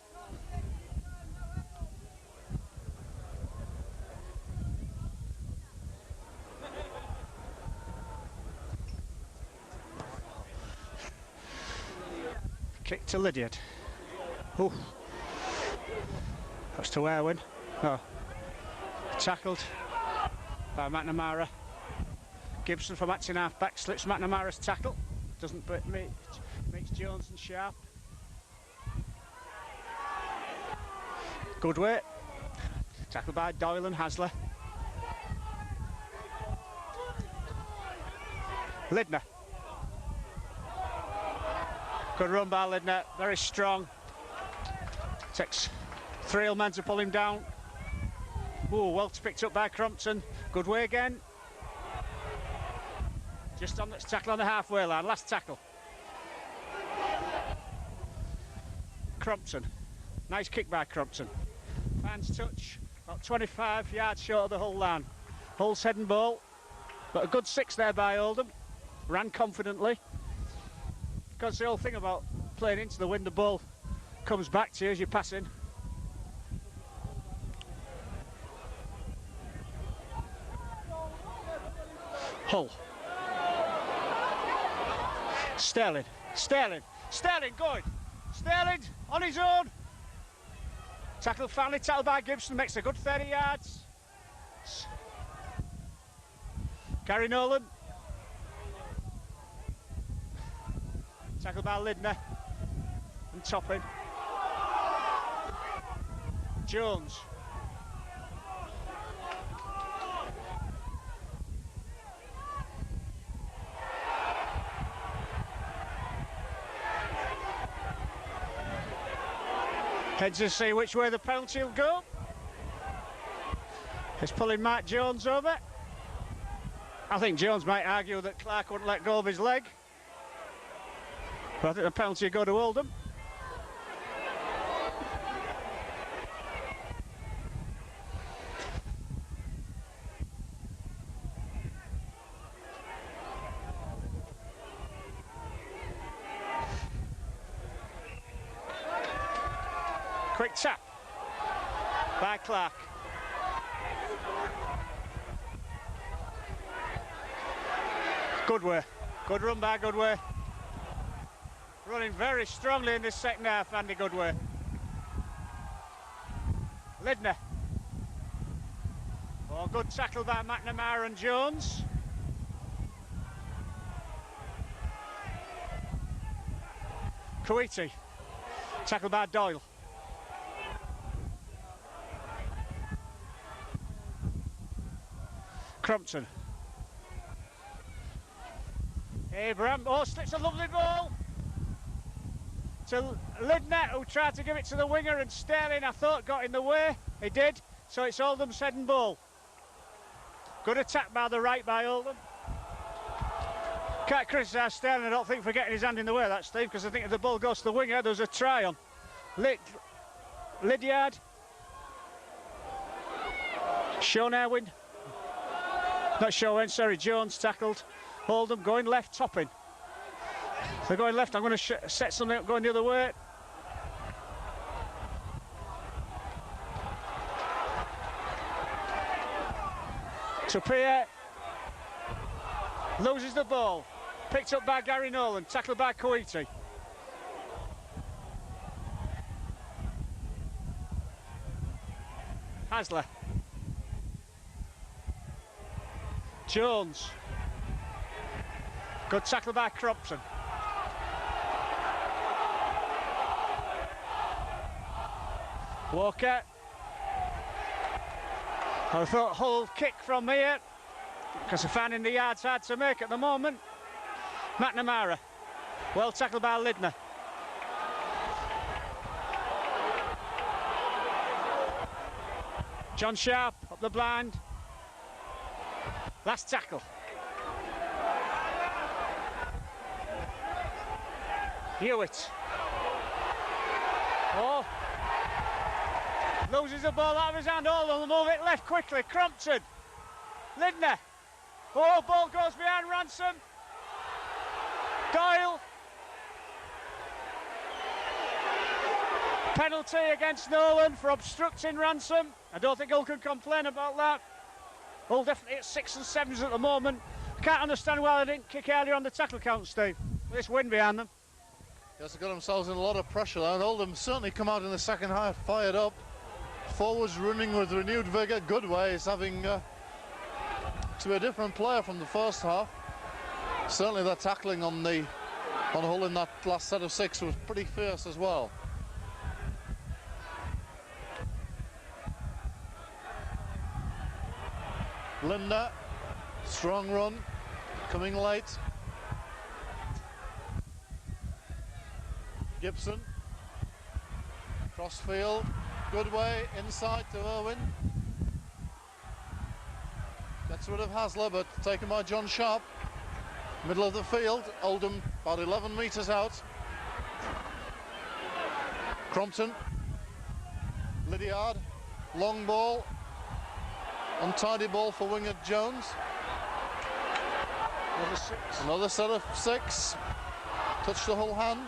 Kick to Lydiard. Ooh. That's to Erwin. Oh. Tackled by McNamara. Gibson from acting half back slips McNamara's tackle. Doesn't meets Jones and Sharp. Good way. Tackled by Doyle and Hasler. Lindner. Good run by Lindner, very strong. Takes 3 men to pull him down. Ooh, well picked up by Crompton. Good way again. Just on this tackle on the halfway line, last tackle. Crompton. Nice kick by Crompton. Fans touch, about 25 yards short of the Hull line. Hull's head and ball, but a good 6 there by Oldham. Ran confidently. Because the whole thing about playing into the wind, the ball comes back to you as you're passing. Hull. Sterling going. Sterling on his own. Finally tackled by Gibson, makes a good 30 yards. Gary Nolan. Tackled by Lindner. And Toppin. Jones. Heads to see which way the penalty will go. He's pulling Mark Jones over. I think Jones might argue that Clark wouldn't let go of his leg. But I think the penalty will go to Oldham. Quick tap by Clark. Goodway. Good run by Goodway. Running very strongly in this second half, Andy Goodway. Lindner. Oh, good tackle by McNamara and Jones. Coiti. Tackled by Doyle. Crumpton. Abraham, oh, slips a lovely ball to Lindner, who tried to give it to the winger, and Sterling, I thought, got in the way. He did, so it's Oldham's head and ball. Good attack by the right by Oldham. Can't criticise Sterling, I don't think, for getting his hand in the way of that, Steve, because I think if the ball goes to the winger, there's a try on. Lydiard. Sean Erwin. Not Shaw, sorry, Jones tackled. Oldham going left, Toppin. They're going left, I'm going to set something up going the other way. Tapia loses the ball. Picked up by Gary Nolan, tackled by Coiti. Hasler. Jones. Good tackle by Cropton. Walker. I thought Hull kick from here, because they're finding the yards hard to make at the moment. McNamara. Well tackled by Lindner. John Sharp up the blind. Last tackle. Hewitt. Oh. Loses the ball out of his hand. All will move it left quickly. Crumpton. Lindner. Oh, ball goes behind Ransom. Doyle. Penalty against Nolan for obstructing Ransom. I don't think Hull can complain about that. Hull definitely at 6 and 7s at the moment. Can't understand why they didn't kick earlier on the tackle count, Steve. This wind behind them. Yes, they've got themselves in a lot of pressure there, and Oldham certainly come out in the second half fired up. Forwards running with renewed vigour. Goodway is having to be a different player from the first half. Certainly their tackling on Hull in that last set of 6 was pretty fierce as well. Lindner, strong run, coming late. Gibson, crossfield, Goodway, inside to Irwin. Gets rid of Hasler, but taken by John Sharp. Middle of the field, Oldham about 11 metres out. Crompton, Lydiard, long ball, untidy ball for winger Jones. Another set of 6. Touched the Hull hand.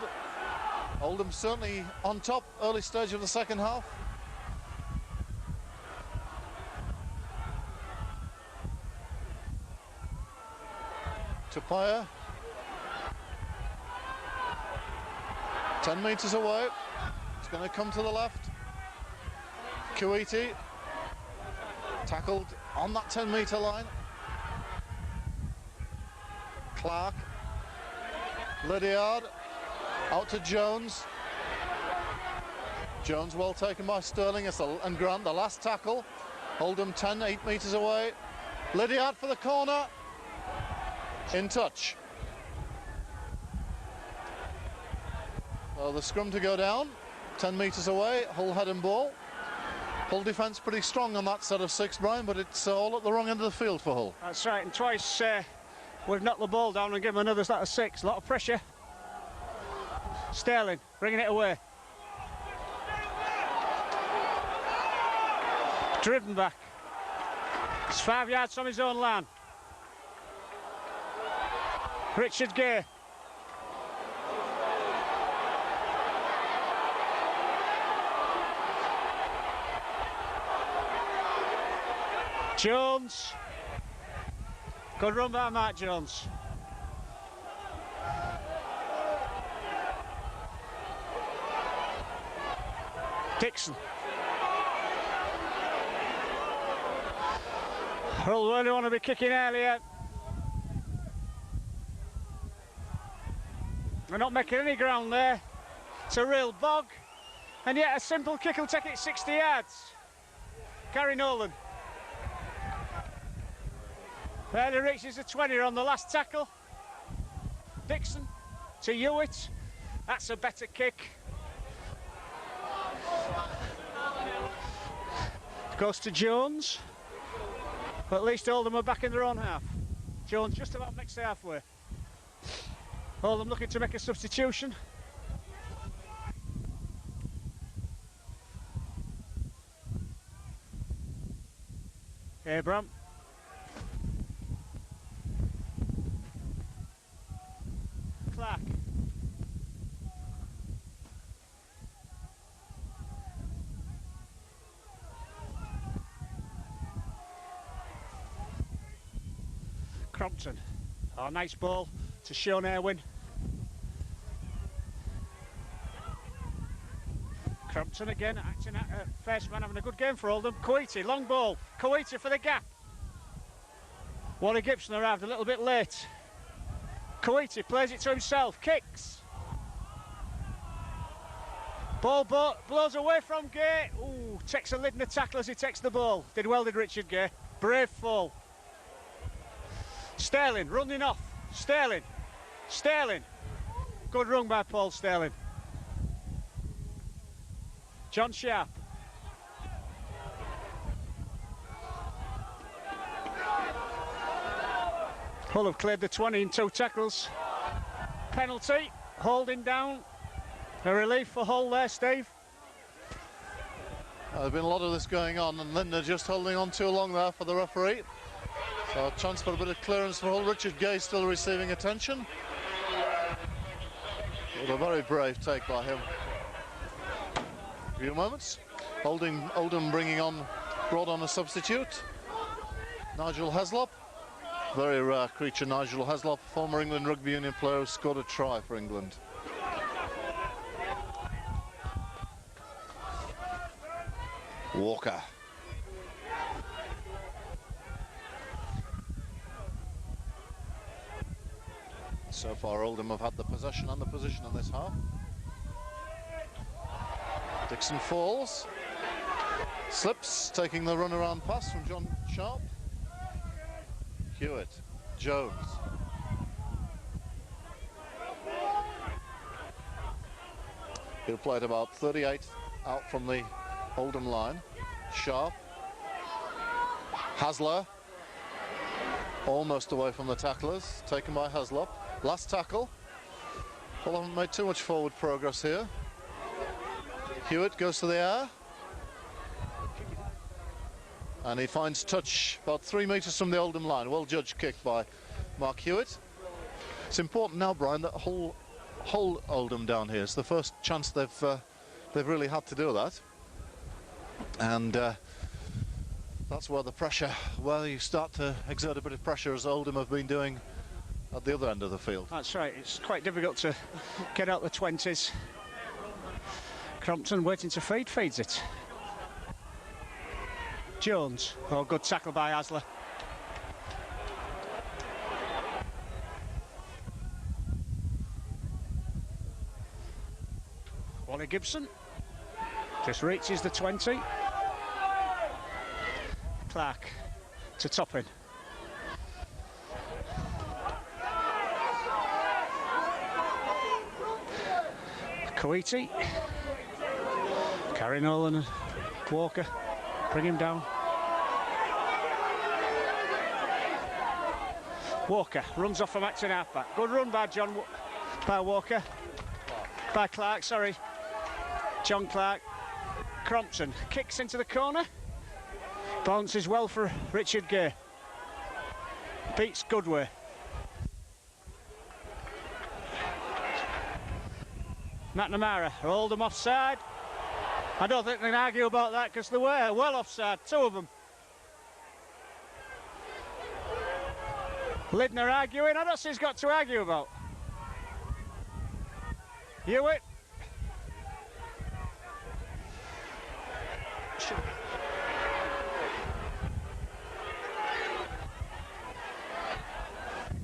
Oldham certainly on top, early stage of the second half. Tapia. 10 metres away. It's going to come to the left. Kuwaiti tackled on that 10-metre line. Clark, Lydiard, out to Jones. Jones well taken by Sterling and Grant, the last tackle. Oldham 10, 8 metres away. Lydiard for the corner. In touch. Well, the scrum to go down, 10 metres away, Hull head and ball. Hull defence pretty strong on that set of 6, Brian, but it's all at the wrong end of the field for Hull. That's right, and twice we've knocked the ball down and given another set of 6. A lot of pressure. Sterling bringing it away. Driven back. It's 5 yards from his own line. Richard Gay. Jones. Good run by Mark Jones. Dixon. Hull really want to be kicking earlier. They're not making any ground there. It's a real bog. And yet a simple kick will take it 60 yards. Gary Nolan. Barely reaches the 20 on the last tackle. Dixon to Hewitt. That's a better kick. Goes to Jones. But at least Oldham are back in their own half. Jones just about next to halfway. Oldham looking to make a substitution. Abram. Clark. Crompton. Oh, nice ball to Sean Irwin. Crompton again, acting at first man, having a good game for Oldham. Kuwaiti, long ball. Kuwaiti for the gap. Wally Gibson arrived a little bit late. Kuwaiti plays it to himself, kicks. Ball blows away from Gay. Ooh, takes a lid in the tackle as he takes the ball. Did well, did Richard Gay. Brave fall. Sterling running off. Sterling. Good run by Paul Sterling. John Sharp. Hull have cleared the 20 in 2 tackles. Penalty, holding down. A relief for Hull there, Steve. There's been a lot of this going on, and Lindner just holding on too long there for the referee. So a chance for a bit of clearance for Hull. Richard Gay still receiving attention. But a very brave take by him. A few moments. Oldham brought on a substitute. Nigel Heslop. Very rare creature, Nigel Heslop, former England rugby union player who scored a try for England. Walker. So far Oldham have had the possession and the position in this half. Dixon falls. Slips, taking the run-around pass from John Sharp. Hewitt, Jones. He'll play at about 38 out from the Oldham line. Sharp. Hasler. Almost away from the tacklers, taken by Heslop. Last tackle. Well, haven't made too much forward progress here. Hewitt goes to the air. And he finds touch about 3 metres from the Oldham line. Well judged kick by Mark Hewitt. It's important now, Brian, that Hull Oldham down here. It's the first chance they've really had to do that. And that's where the pressure, where you start to exert a bit of pressure, as Oldham have been doing at the other end of the field. That's right, it's quite difficult to get out the 20s. Crompton waiting to feed, feeds it. Jones. Oh, good tackle by Hasler. Wally Gibson just reaches the 20. Clark to Toppin. Coiti. Carry Nolan and Walker. Bring him down. Walker runs off from acting halfback. Good run by by Walker. By Clark, sorry. John Clark. Crompton kicks into the corner. Bounces well for Richard Gay. Beats Goodway. McNamara, Oldham offside. I don't think they can argue about that because they were well offside, two of them. Lidner arguing, I don't see he's got to argue about. Hewitt.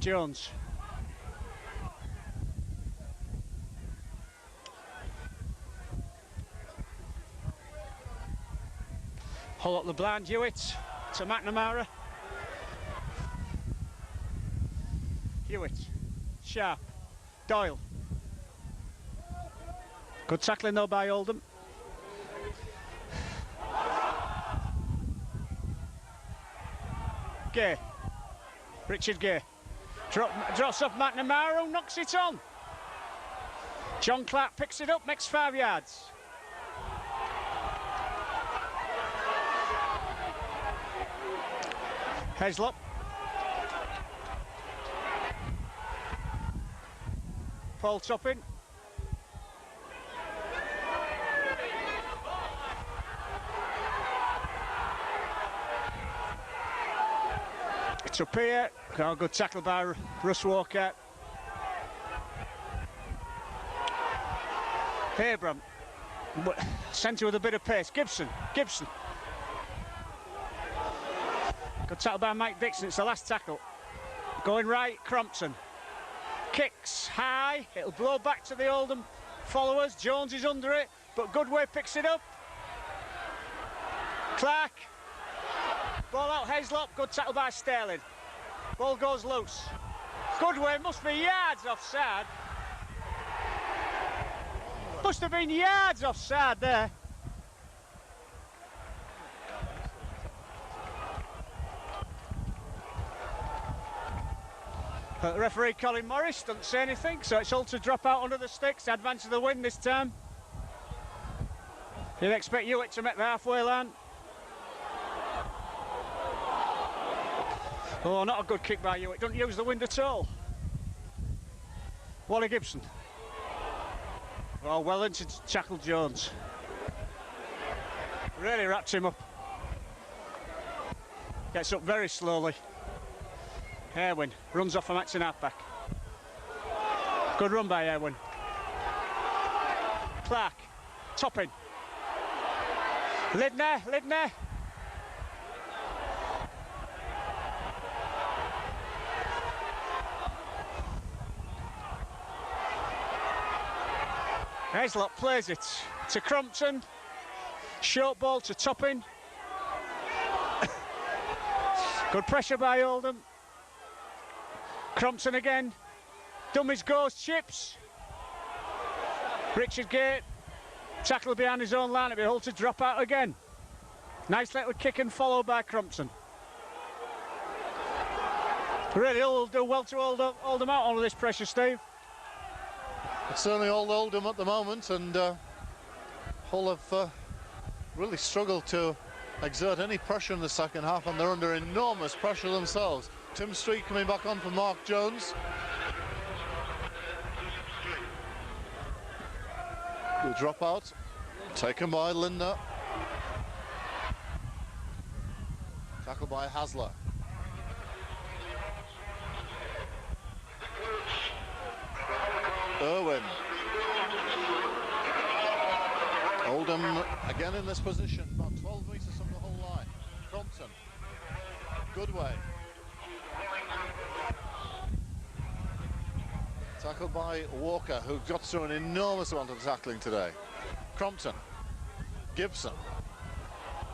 Jones. Hull up the blind, Hewitt to McNamara. Hewitt, Sharp, Doyle. Good tackling though by Oldham. Gay, Richard Gay. Drops off McNamara, who knocks it on. John Clark picks it up, makes 5 yards. Heslop. Paul Toppin. It's up here. Oh, good tackle by Russ Walker. Abram. Centre with a bit of pace. Gibson. Good tackle by Mike Dixon. It's the last tackle. Going right, Crompton. Kicks high. It'll blow back to the Oldham followers. Jones is under it, but Goodway picks it up. Clark. Ball out, Heslop. Good tackle by Sterling. Ball goes loose. Goodway must be yards offside. Must have been yards offside there. But the referee Colin Morris doesn't say anything, so it's all to drop out under the sticks. Advance to the win this time. You'd expect Hewitt to make the halfway line. Oh, not a good kick by Hewitt. Don't use the wind at all. Wally Gibson. Oh, well into tackle Jones. Really wraps him up. Gets up very slowly. Airwin runs off from Axon halfback. Good run by Airwin. Clark. Toppin. Lidner. Heslop plays it to Crompton. Short ball to Toppin. Good pressure by Oldham. Crompton again. Dummies goes, chips. Richard Gate. Tackle behind his own line. It'll be Hull to drop out again. Nice little kick and follow by Crompton. Really, Hull will do well to hold them out under this pressure, Steve. It's certainly all Oldham at the moment, and Hull have really struggled to exert any pressure in the second half, and they're under enormous pressure themselves. Tim Street coming back on for Mark Jones. Good drop out, taken by Lindner. Tackled by Hasler. Irwin. Again in this position, about 12 metres from the whole line. Crompton. Good way. Tackled by Walker, who got through an enormous amount of tackling today. Crompton. Gibson.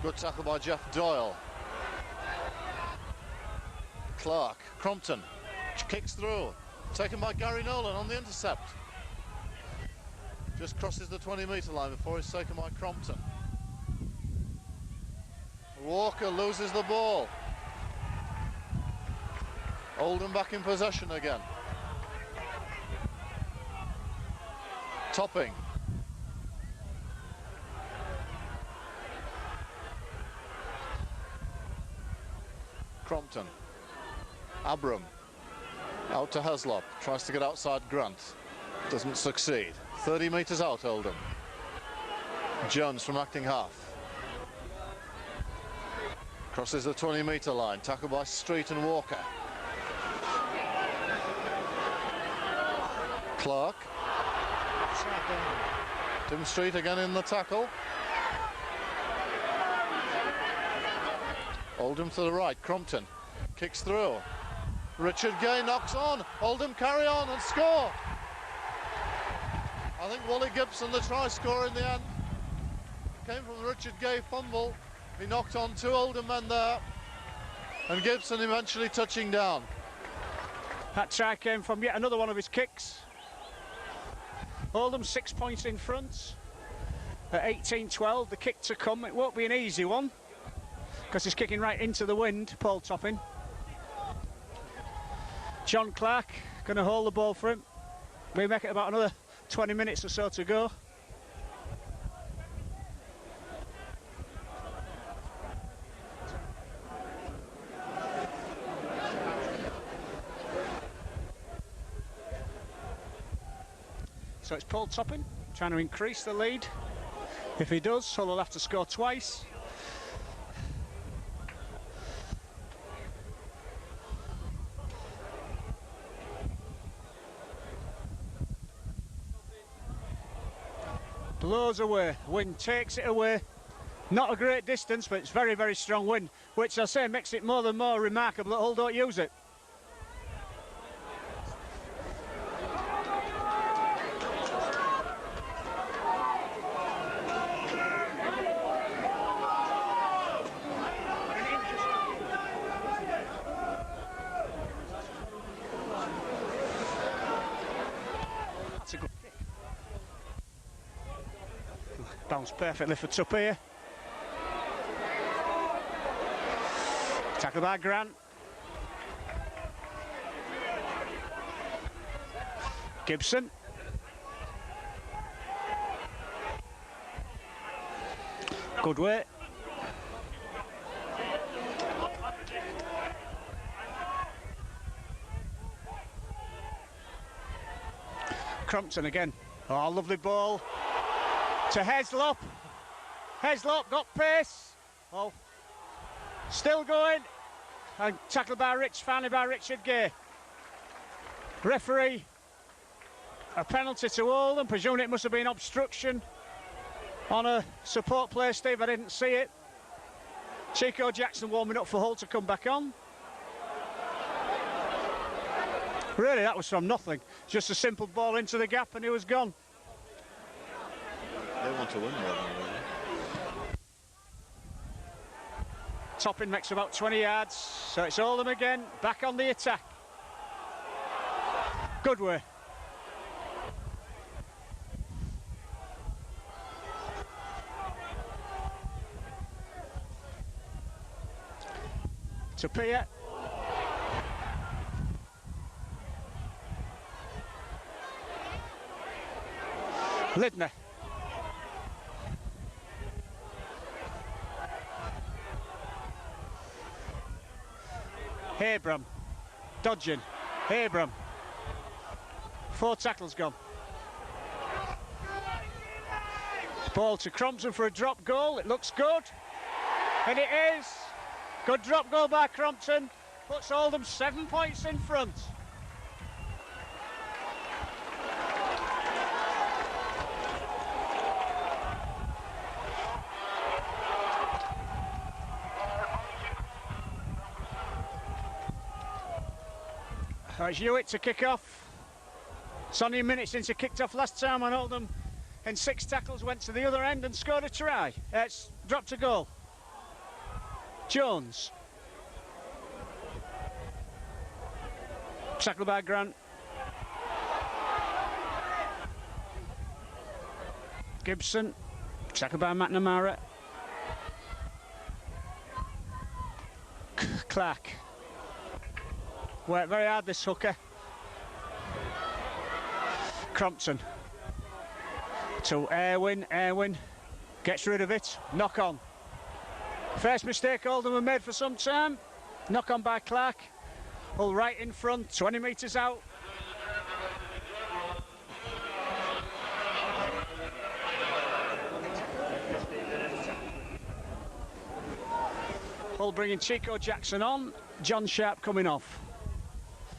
Good tackle by Jeff Doyle. Clark. Crompton. Kicks through. Taken by Gary Nolan on the intercept. Just crosses the 20-metre line before it's taken by Crompton. Walker loses the ball. Oldham back in possession again. Topping. Crompton. Abram. Out to Heslop. Tries to get outside Grant. Doesn't succeed. 30 metres out, Oldham. Jones from acting half. Crosses the 20-metre line. Tackled by Street and Walker. Clark. Tim Street again in the tackle. Oldham to the right. Crompton kicks through. Richard Gay knocks on. Oldham carry on and score. I think Wally Gibson, the try scorer in the end, came from the Richard Gay fumble. He knocked on two Oldham men there, and Gibson eventually touching down. That try came from yet another one of his kicks. Oldham 6 points in front at 18-12. The kick to come. It won't be an easy one because he's kicking right into the wind. Paul Topping. John Clark going to hold the ball for him. We make it about another 20 minutes or so to go. So it's Paul Topping trying to increase the lead. If he does, Hull will have to score twice. Blows away, wind takes it away. Not a great distance, but it's very, very strong wind, which I say makes it more than more remarkable that Hull don't use it. That's a good kick. Bounced perfectly for Tuppy. Tackle by Grant. Gibson. Good way. Crompton again. Oh, lovely ball. To Heslop. Heslop got pace. Oh, still going. And tackled by finally by Richard Gay. Referee, a penalty to Oldham. Presuming it must have been obstruction on a support play, Steve. I didn't see it. Chico Jackson warming up for Hull to come back on. Really, that was from nothing. Just a simple ball into the gap and he was gone. They want to win more than really. Topping makes about 20 yards, so it's Oldham again, back on the attack. Good way. Tapia. Lidner. Abram. Dodging. Abram. 4 tackles gone. Ball to Crompton for a drop goal. It looks good. And it is. Good drop goal by Crompton. Puts Oldham 7 points in front. It's Hewitt to kick off. It's only a minute since he kicked off last time, and Oldham in 6 tackles went to the other end and scored a try. It's dropped a goal. Jones. Tackled by Grant. Gibson. Tackled by McNamara. Clark. Worked very hard, this hooker. Crompton. To Airwin. Airwin gets rid of it. Knock on. First mistake Oldham have made for some time. Knock on by Clark. Hull right in front, 20 metres out. Hull bringing Chico Jackson on. John Sharp coming off.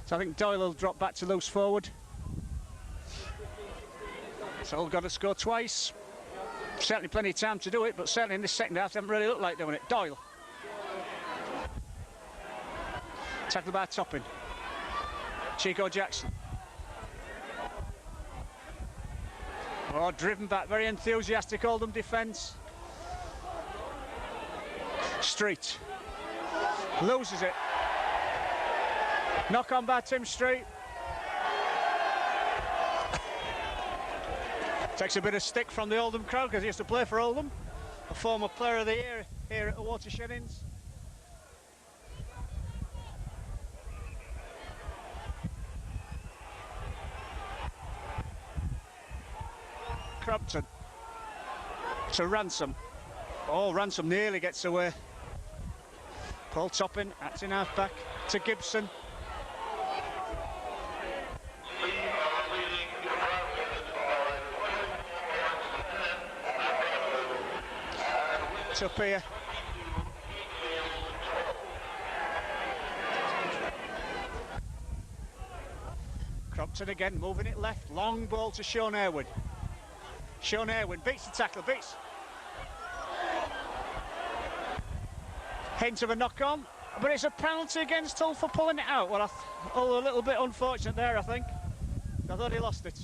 So I think Doyle will drop back to loose forward. So Hull got to score twice. Certainly plenty of time to do it, but certainly in this second half they haven't really looked like doing it. Doyle. Tackled by Toppin. Chico Jackson. Oh, driven back, very enthusiastic Oldham defence. Street. Loses it. Knock on by Tim Street. Takes a bit of stick from the Oldham crowd because he used to play for Oldham. A former player of the year here at the Watershed Inns. Crompton to Ransom. Oh, Ransom nearly gets away. Paul Toppin, acting half back to Gibson. To Pierre. Crompton again, moving it left. Long ball to Sean Airwood. Sean Airwood beats the tackle, beats. Hint of a knock-on, but it's a penalty against Hull for pulling it out. Well, Hull a little bit unfortunate there, I think. I thought he lost it.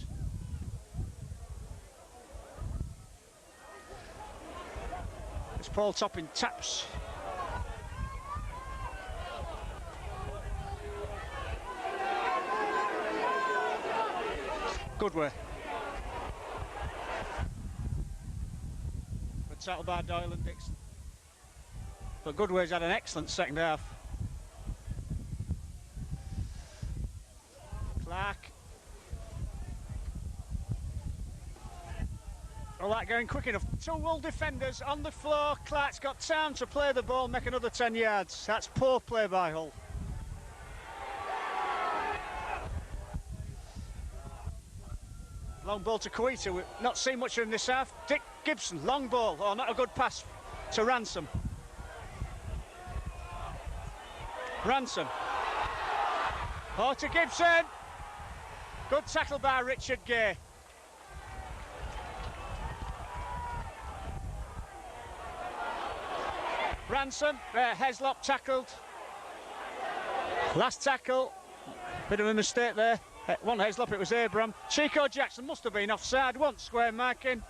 It's Paul Toppin taps. Goodway. Tackle by Doyle and Dixon. But Goodway's had an excellent second half. Clark. All that going quick enough. 2 Hull defenders on the floor. Clark's got time to play the ball, make another 10 yards. That's poor play by Hull. Long ball to Kuita. We've not seen much of him this half. Dick Gibson, long ball. Oh, not a good pass to Ransom. Ransom. Oh, to Gibson. Good tackle by Richard Gay. Ransom. Heslop tackled. Last tackle. Bit of a mistake there. One Heslop, it was Abram. Chico Jackson must have been offside. Once square marking.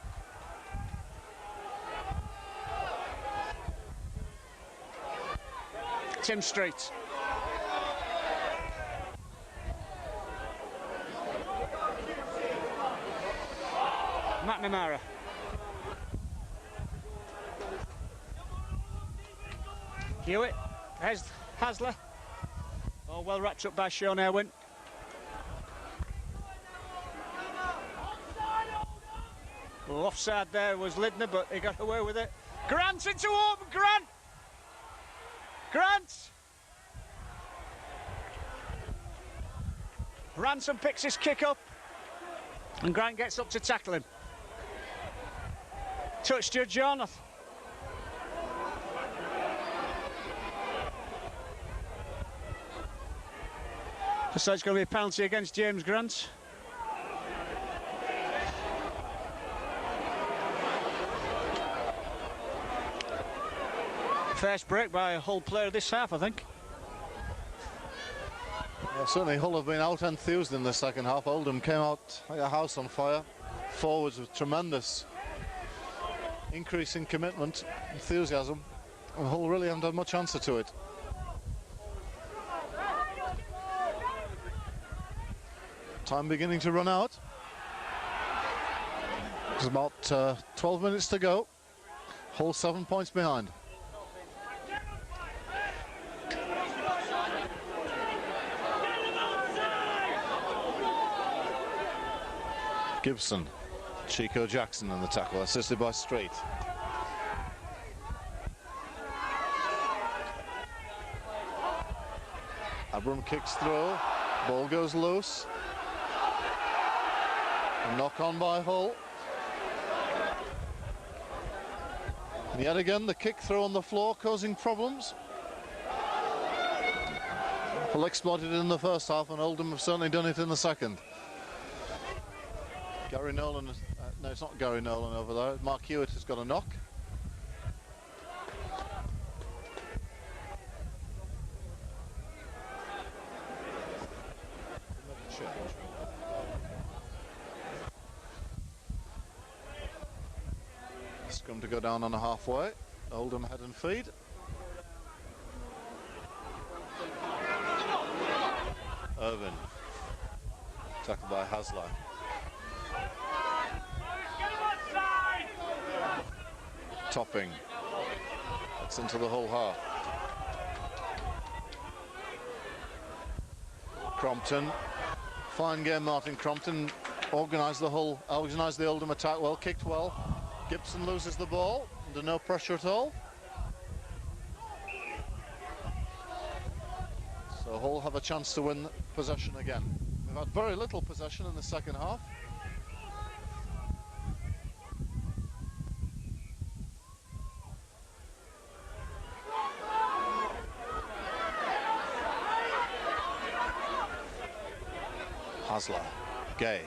Tim Street. McNamara. Hewitt. Hasler. Oh, well wrapped up by Sean Airwin. Well, offside there was Lidner, but he got away with it. Grant into home. Grant. Grant. Ransom picks his kick up, and Grant gets up to tackle him. Touch to John. So it's going to be a penalty against James Grant. First break by a Hull player this half, I think. Well, certainly Hull have been out enthused in the second half. Oldham came out like a house on fire. Forwards with tremendous increase in commitment, enthusiasm, and Hull really haven't had much answer to it. Time beginning to run out. There's about 12 minutes to go. Hull 7 points behind. Gibson, Chico Jackson in the tackle, assisted by Street. Abram kicks through, ball goes loose. A knock on by Hull. And yet again the kick throw on the floor causing problems. Hull exploited it in the first half and Oldham have certainly done it in the second. Gary Nolan, no, it's not Gary Nolan over there. Mark Hewitt has got a knock. Scrum to go down on a halfway. Oldham head and feed. Irvin, tackled by Hasler. Topping. That's into the Hull half. Crompton. Fine game, Martin Crompton. Organised the Oldham attack well, kicked well. Gibson loses the ball, under no pressure at all. So Hull have a chance to win possession again. They've had very little possession in the second half. Hasler, Gay.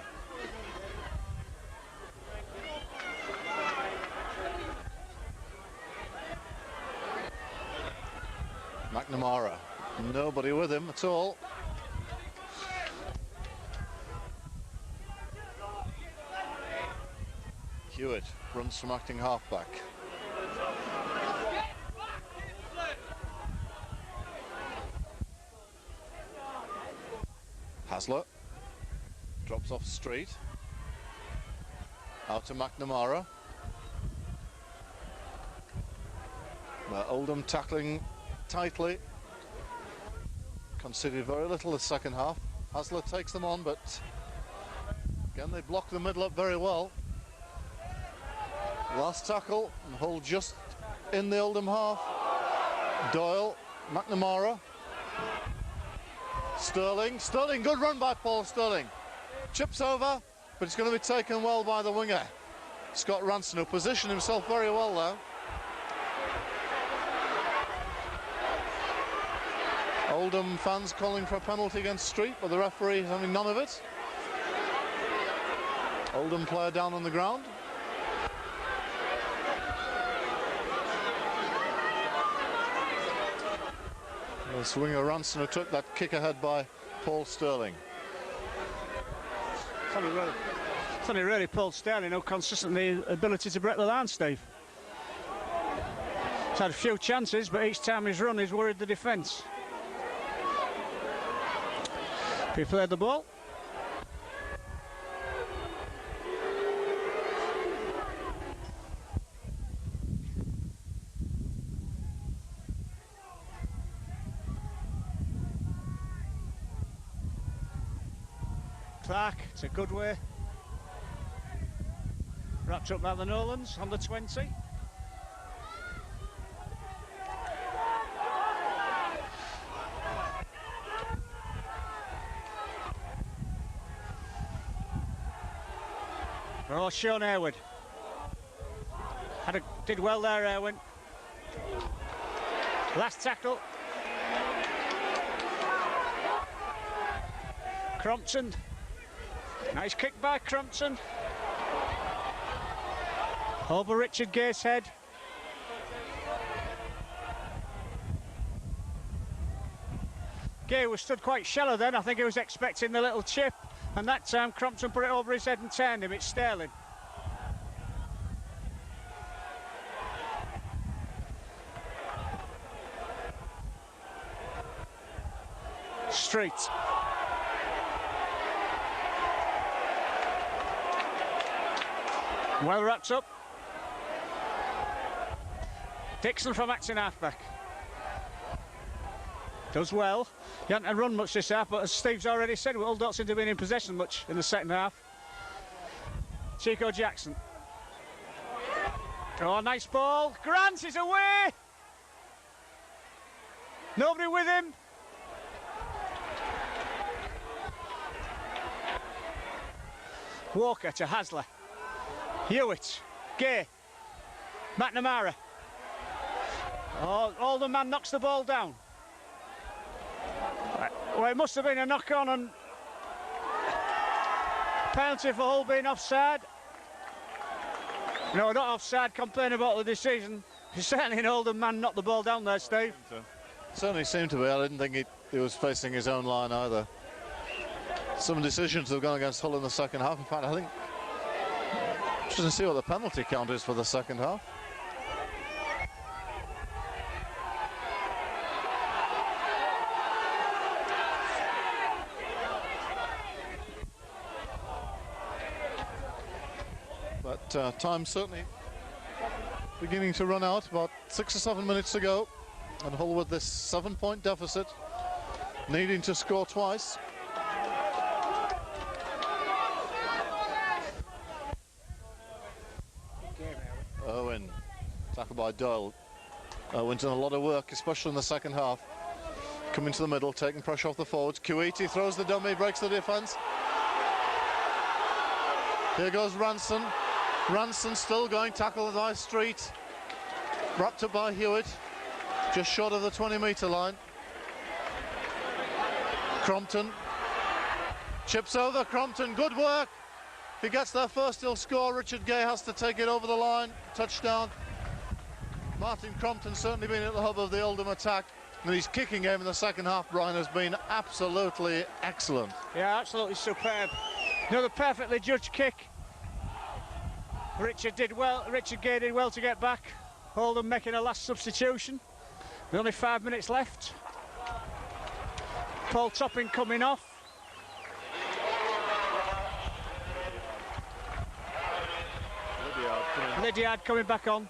McNamara, nobody with him at all. Hewitt runs from acting halfback. Hasler drops off Street. Out to McNamara. Oldham tackling tightly. Conceded very little the second half. Hasler takes them on, but again they block the middle up very well. Last tackle, and Hull just in the Oldham half. Doyle, McNamara. Sterling, good run by Paul Sterling. Chips over, but it's going to be taken well by the winger, Scott Ranson, who positioned himself very well there. Oldham fans calling for a penalty against Street, but the referee is having none of it. Oldham player down on the ground. The swinger Ranson, who took that kick ahead by Paul Sterling. It's only really Paul Sterling who consistently ability to break the line, Steve. He's had a few chances, but each time he's run, he's worried the defence. He played the ball. Clark, it's a good way. Wrapped up by the Nolans on the 20. Oh, Sean Airwood. Did well there, Airwood. Last tackle. Crompton. Nice kick by Crompton. Over Richard Gay's head. Gay was stood quite shallow then. I think he was expecting the little chip, and that time Crompton put it over his head and turned him. It's Sterling. Street. Well wrapped up. Dixon from acting halfback. Does well. He hadn't run much this half, but as Steve's already said, we all don't seem to be in possession much in the second half. Chico Jackson. Oh, nice ball. Grant is away. Nobody with him. Walker to Hasler. Hewitt. Gay. McNamara. Oh, Oldham man knocks the ball down. Well, it must have been a knock-on and penalty for Hull being offside. No, not offside, complain about the decision. Certainly an Oldham man knocked the ball down there, Steve. Certainly seemed to be. I didn't think he was facing his own line either. Some decisions have gone against Hull in the second half. In fact, I think just to see what the penalty count is for the second half. But time certainly beginning to run out. About 6 or 7 minutes to go, and Hull with this 7-point deficit, needing to score twice. Owen, tackled by Doyle. Owen's done a lot of work, especially in the second half. Coming to the middle, taking pressure off the forwards. Kuwaiti throws the dummy, breaks the defence. Here goes Ranson. Ranson still going, tackled by Street. Wrapped up by Hewitt, just short of the 20-metre line. Crompton. Chips over, Crompton, good work. If he gets there first, he'll score. Richard Gay has to take it over the line. Touchdown. Martin Crompton certainly been at the hub of the Oldham attack. And his kicking game in the second half, Brian, has been absolutely excellent. Yeah, absolutely superb. Another perfectly judged kick. Richard Gay did well to get back. Oldham making a last substitution. With only 5 minutes left. Paul Topping coming off. Lydiard coming back on.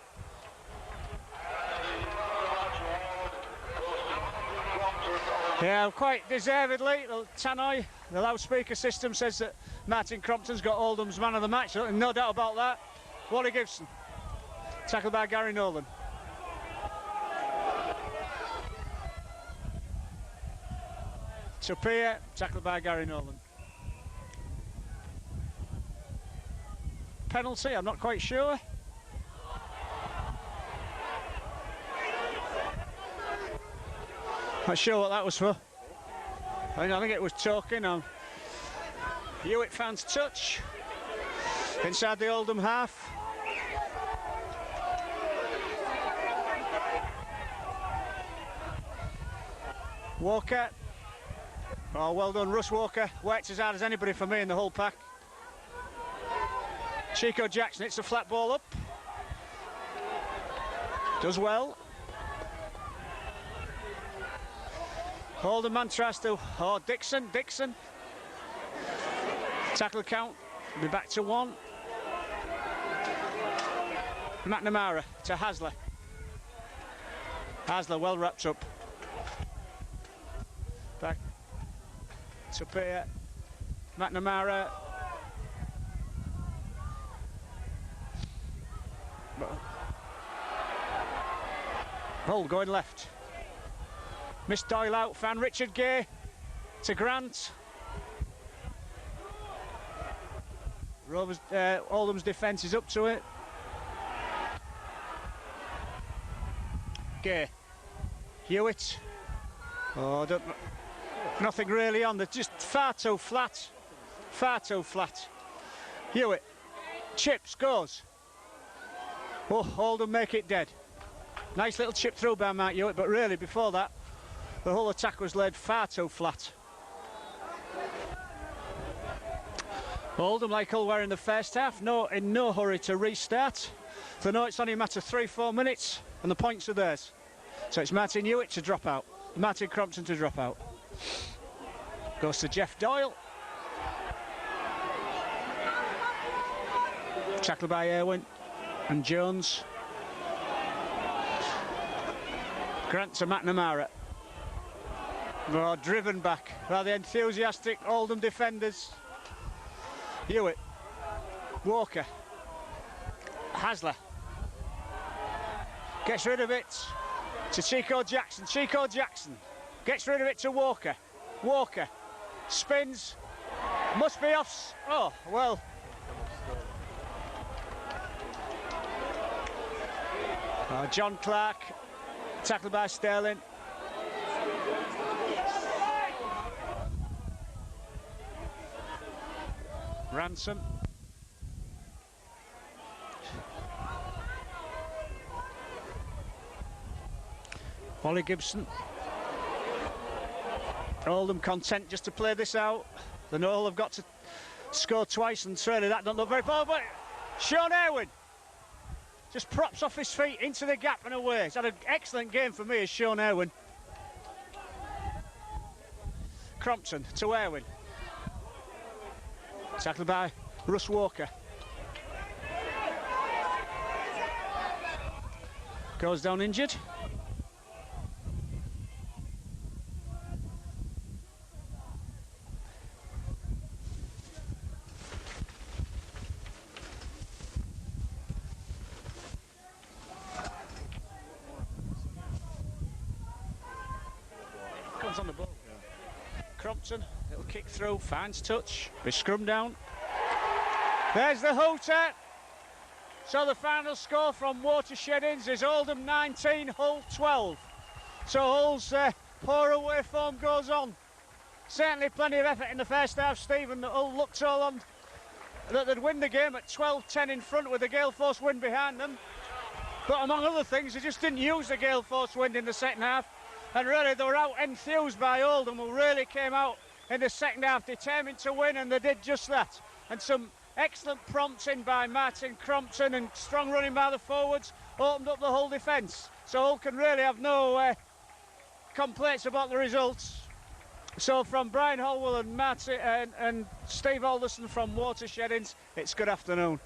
Yeah, quite deservedly. Tannoy, the loudspeaker system, says that Martin Crompton's got Oldham's man of the match. No doubt about that. Wally Gibson, tackled by Gary Nolan. Tupia, tackled by Gary Nolan. Penalty, I'm not quite sure. Not sure what that was for. I think it was talking on Hewitt fans touch inside the Oldham half. Walker. Oh, well done, Russ Walker. Worked as hard as anybody for me in the whole pack. Chico Jackson hits a flat ball up. Does well. Oldham man tries to... Oh, Dixon. Tackle count. Be back to 1. McNamara to Hasler. Hasler well wrapped up. Back to Pierre. McNamara. Hull going left. Miss Doyle out, fan Richard Gay to Grant. Oldham's defence is up to it. Gay. Hewitt. Oh, nothing really on. They're just far too flat. Far too flat. Hewitt. Chips, goes. Oh, Oldham make it dead. Nice little chip through by Mark Hewitt, but really before that, The whole attack was laid far too flat. Oldham, like Hull, in the first half, in no hurry to restart. They know it's only a matter of 3-4 minutes, and the points are theirs. So it's Martin Hewitt to drop out, Martin Crompton to drop out. Goes to Jeff Doyle. Tackled by Irwin and Jones. Grant to McNamara. Oh, driven back by the enthusiastic Oldham defenders. Hewitt, Walker, Hasler, gets rid of it to Chico Jackson. Chico Jackson gets rid of it to Walker. Walker spins, must be off. Oh, well. John Clark, tackled by Sterling. Ransom. Ollie Gibson. Oldham content just to play this out. They know they've got to score twice, and certainly that doesn't look very far. But Sean Irwin just props off his feet into the gap and away. He's had an excellent game for me as Sean Irwin. Crompton to Irwin. Tackled by Russ Walker. Goes down injured. Comes on the ball. Crompton, little kick through, finds touch, be scrum down. There's the hooter. So the final score from Watershed Inns is Oldham 19, Hull 12. So Hull's poor away form goes on. Certainly plenty of effort in the first half, Stephen. Hull looked so on that they'd win the game at 12-10 in front with the gale force wind behind them. But among other things, they just didn't use the gale force wind in the second half. And really, they were out enthused by Oldham, who really came out in the second half determined to win, and they did just that. And some excellent prompts in by Martin Crompton and strong running by the forwards opened up the whole defence. So Hull can really have no complaints about the results. So from Brian Holwell and Martin and Steve Alderson from Watershed Inns, it's good afternoon.